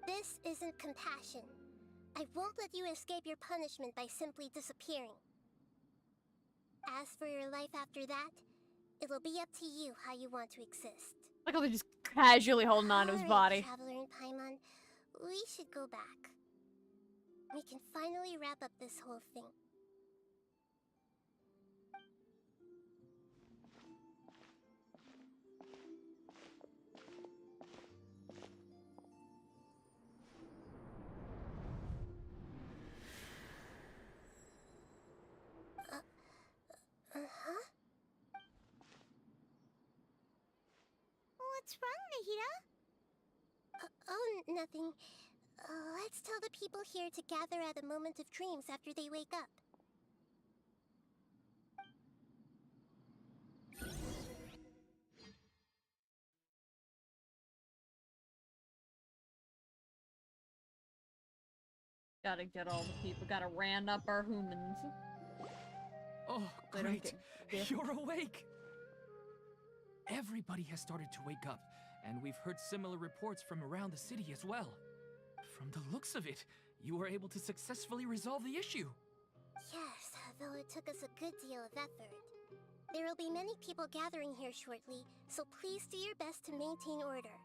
Speaker 10: This isn't compassion. I won't let you escape your punishment by simply disappearing. As for your life after that, it'll be up to you how you want to exist.
Speaker 1: Look how they're just casually holding on to his body.
Speaker 10: Traveler and Paimon, we should go back. We can finally wrap up this whole thing.
Speaker 3: What's wrong, Nahida?
Speaker 10: Oh, nothing. Let's tell the people here to gather at a moment of dreams after they wake up.
Speaker 1: Gotta get all the people. Gotta round up our humans.
Speaker 2: Oh,
Speaker 1: They don't
Speaker 2: great.
Speaker 1: get-
Speaker 2: You're awake. Everybody has started to wake up, and we've heard similar reports from around the city as well. From the looks of it, you were able to successfully resolve the issue.
Speaker 10: Yes, though it took us a good deal of effort. There will be many people gathering here shortly, so please do your best to maintain order.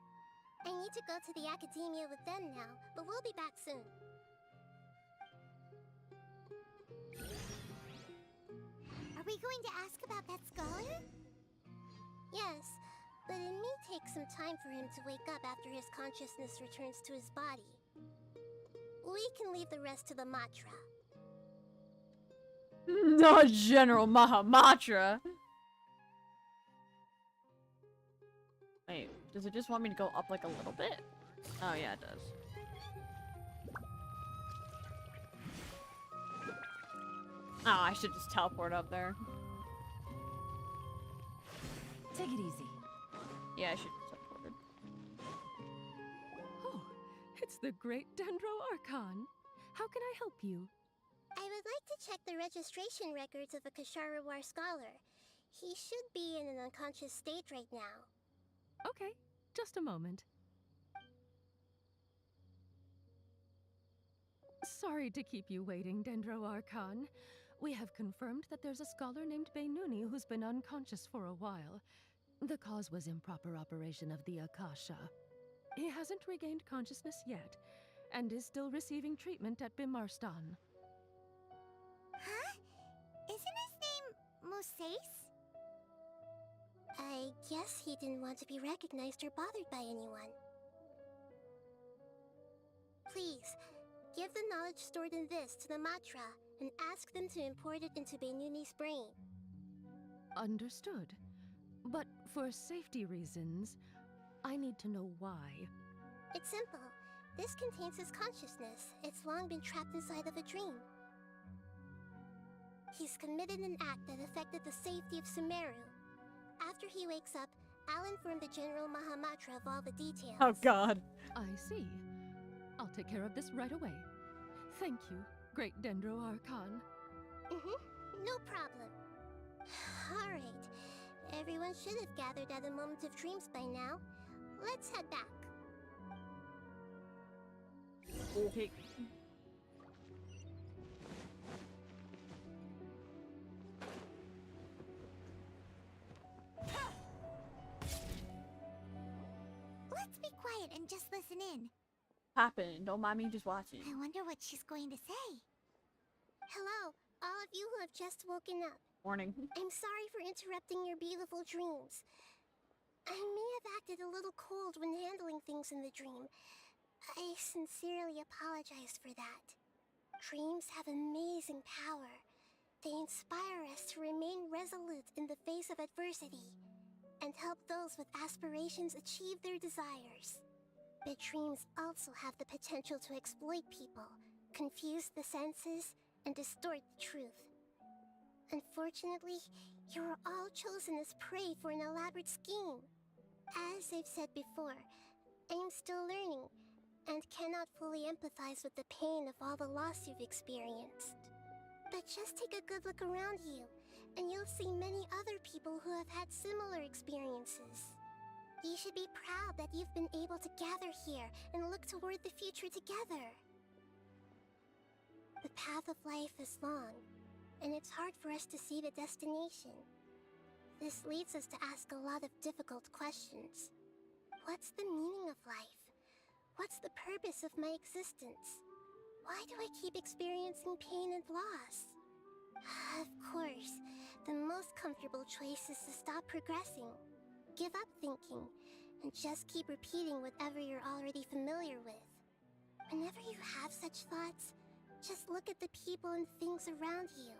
Speaker 10: I need to go to the academia with them now, but we'll be back soon.
Speaker 3: Are we going to ask about that scholar?
Speaker 10: Yes, but it may take some time for him to wake up after his consciousness returns to his body. We can leave the rest to the Matra.
Speaker 1: No, General Mahamatra. Wait, does it just want me to go up like a little bit? Oh yeah, it does. Oh, I should just teleport up there.
Speaker 7: Take it easy.
Speaker 1: Yeah, I should have teleported.
Speaker 9: Oh, it's the great Dendro Archon. How can I help you?
Speaker 10: I would like to check the registration records of a Kasharawar scholar. He should be in an unconscious state right now.
Speaker 9: Okay, just a moment. Sorry to keep you waiting, Dendro Archon. We have confirmed that there's a scholar named Beinuni who's been unconscious for a while. The cause was improper operation of the Akasha. He hasn't regained consciousness yet, and is still receiving treatment at Bimarstan.
Speaker 3: Huh? Isn't his name Moses?
Speaker 10: I guess he didn't want to be recognized or bothered by anyone. Please, give the knowledge stored in this to the Matra and ask them to import it into Beinuni's brain.
Speaker 9: Understood. But for safety reasons, I need to know why.
Speaker 10: It's simple. This contains his consciousness. It's long been trapped inside of a dream. He's committed an act that affected the safety of Sumeru. After he wakes up, I'll inform the General Mahamatra of all the details.
Speaker 1: Oh god.
Speaker 9: I see. I'll take care of this right away. Thank you, Great Dendro Archon.
Speaker 10: No problem. Alright. Everyone should have gathered at a moment of dreams by now. Let's head back.
Speaker 1: Okay.
Speaker 3: Let's be quiet and just listen in.
Speaker 1: Happen. Don't mind me just watching.
Speaker 3: I wonder what she's going to say.
Speaker 10: Hello, all of you who have just woken up.
Speaker 1: Morning.
Speaker 10: I'm sorry for interrupting your beautiful dreams. I may have acted a little cold when handling things in the dream. I sincerely apologize for that. Dreams have amazing power. They inspire us to remain resolute in the face of adversity and help those with aspirations achieve their desires. But dreams also have the potential to exploit people, confuse the senses, and distort the truth. Unfortunately, you are all chosen as prey for an elaborate scheme. As I've said before, I am still learning, and cannot fully empathize with the pain of all the loss you've experienced. But just take a good look around you, and you'll see many other people who have had similar experiences. You should be proud that you've been able to gather here and look toward the future together. The path of life is long, and it's hard for us to see the destination. This leads us to ask a lot of difficult questions. What's the meaning of life? What's the purpose of my existence? Why do I keep experiencing pain and loss? Of course, the most comfortable choice is to stop progressing. Give up thinking, and just keep repeating whatever you're already familiar with. Whenever you have such thoughts, just look at the people and things around you.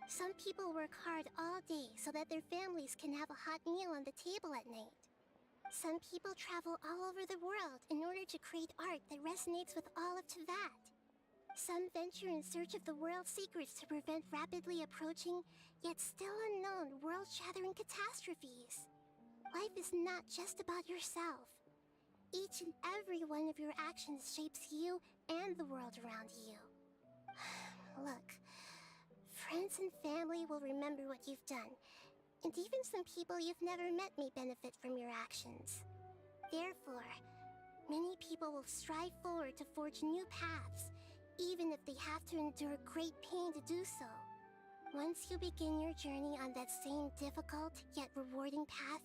Speaker 10: Some people work hard all day so that their families can have a hot meal on the table at night. Some people travel all over the world in order to create art that resonates with all of Teyvat. Some venture in search of the world's secrets to prevent rapidly approaching, yet still unknown, world-shattering catastrophes. Life is not just about yourself. Each and every one of your actions shapes you and the world around you. Look, friends and family will remember what you've done, and even some people you've never met may benefit from your actions. Therefore, many people will strive forward to forge new paths, even if they have to endure great pain to do so. Once you begin your journey on that same difficult yet rewarding path,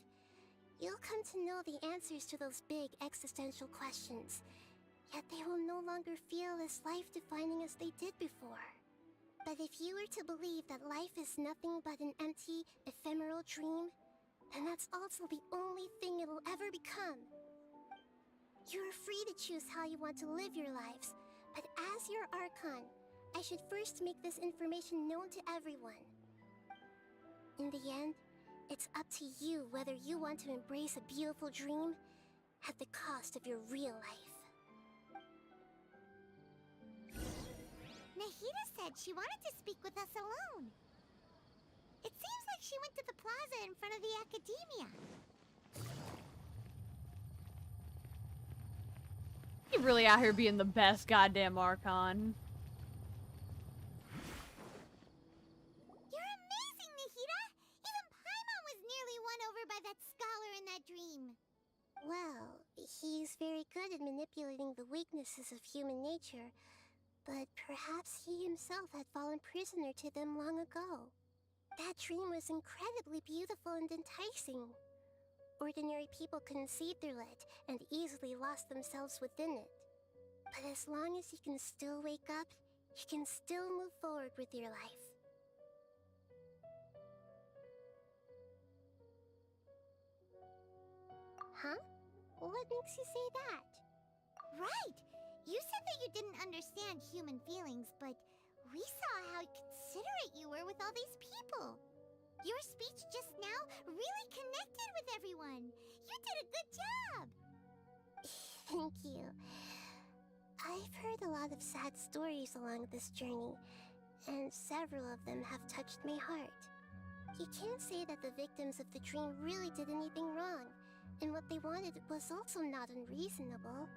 Speaker 10: you'll come to know the answers to those big existential questions, yet they will no longer feel as life-defining as they did before. But if you were to believe that life is nothing but an empty, ephemeral dream, then that's also the only thing it'll ever become. You're free to choose how you want to live your lives, but as your Archon, I should first make this information known to everyone. In the end, it's up to you whether you want to embrace a beautiful dream at the cost of your real life.
Speaker 3: Nahida said she wanted to speak with us alone. It seems like she went to the plaza in front of the academia.
Speaker 1: You really out here being the best goddamn Archon.
Speaker 3: You're amazing, Nahida! Even Paimon was nearly won over by that scholar in that dream.
Speaker 10: Well, he's very good at manipulating the weaknesses of human nature, but perhaps he himself had fallen prisoner to them long ago. That dream was incredibly beautiful and enticing. Ordinary people couldn't see through it and easily lost themselves within it. But as long as you can still wake up, you can still move forward with your life. Huh? What makes you say that?
Speaker 3: Right! You said that you didn't understand human feelings, but we saw how considerate you were with all these people. Your speech just now really connected with everyone. You did a good job.
Speaker 10: Thank you. I've heard a lot of sad stories along this journey, and several of them have touched my heart. You can't say that the victims of the dream really did anything wrong, and what they wanted was also not unreasonable.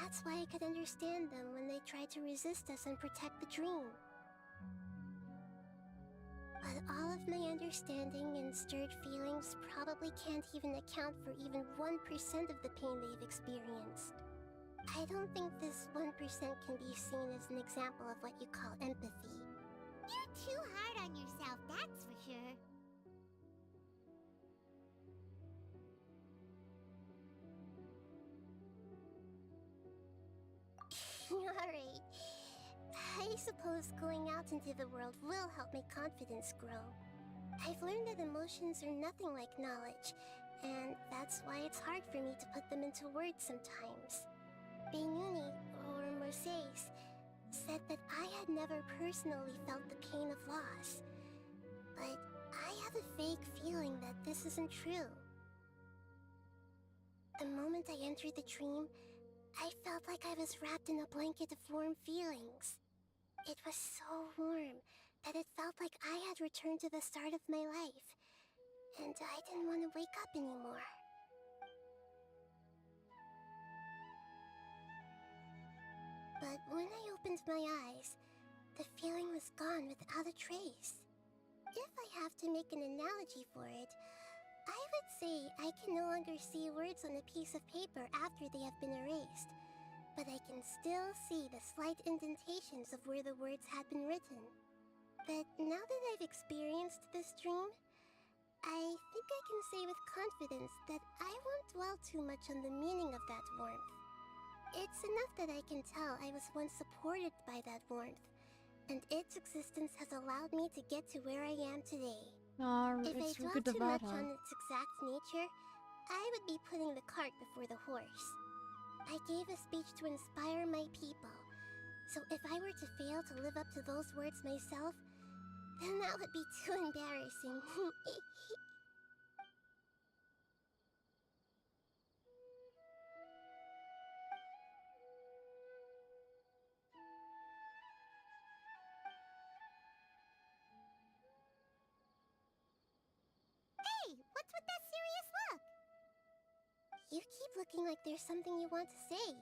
Speaker 10: That's why I could understand them when they tried to resist us and protect the dream. But all of my understanding and stirred feelings probably can't even account for even 1% of the pain they've experienced. I don't think this 1% can be seen as an example of what you call empathy.
Speaker 3: You're too hard on yourself, that's for sure.
Speaker 10: Alright. I suppose going out into the world will help my confidence grow. I've learned that emotions are nothing like knowledge, and that's why it's hard for me to put them into words sometimes. Benuni, or Mercedes, said that I had never personally felt the pain of loss. But I have a vague feeling that this isn't true. The moment I entered the dream, I felt like I was wrapped in a blanket of warm feelings. It was so warm that it felt like I had returned to the start of my life, and I didn't want to wake up anymore. But when I opened my eyes, the feeling was gone without a trace. If I have to make an analogy for it, I would say I can no longer see words on a piece of paper after they have been erased, but I can still see the slight indentations of where the words had been written. But now that I've experienced this dream, I think I can say with confidence that I won't dwell too much on the meaning of that warmth. It's enough that I can tell I was once supported by that warmth, and its existence has allowed me to get to where I am today. If I dwell too much on its exact nature, I would be putting the cart before the horse. I gave a speech to inspire my people, so if I were to fail to live up to those words myself, then that would be too embarrassing.
Speaker 3: Hey, what's with that serious look?
Speaker 10: You keep looking like there's something you want to say.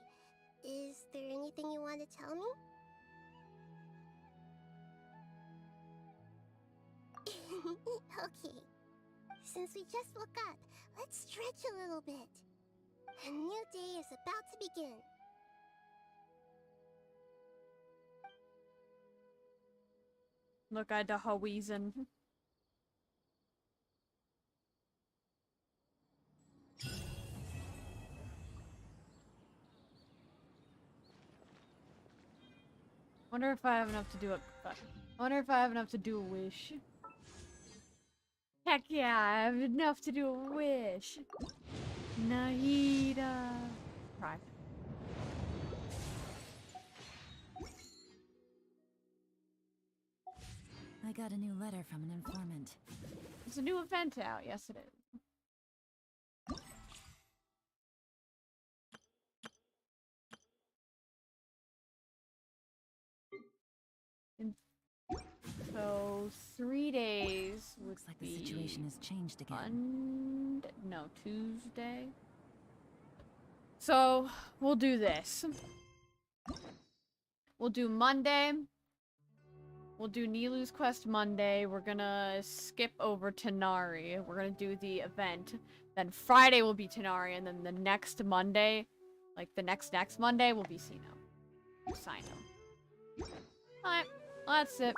Speaker 10: Is there anything you want to tell me? Okay. Since we just woke up, let's stretch a little bit. A new day is about to begin.
Speaker 1: Look at the Hawaiian. Wonder if I have enough to do it. Wonder if I have enough to do a wish. Heck yeah, I have enough to do a wish. Nahida. Right.
Speaker 14: I got a new letter from an informant.
Speaker 1: There's a new event out. Yes, it is. So 3 days
Speaker 14: looks like the situation has changed again.
Speaker 1: No, Tuesday. So we'll do this. We'll do Monday. We'll do Nilu's quest Monday. We're gonna skip over Tanari. We're gonna do the event. Then Friday will be Tanari, and then the next Monday, like the next Monday, will be Sino. Sino. Alright, well, that's it.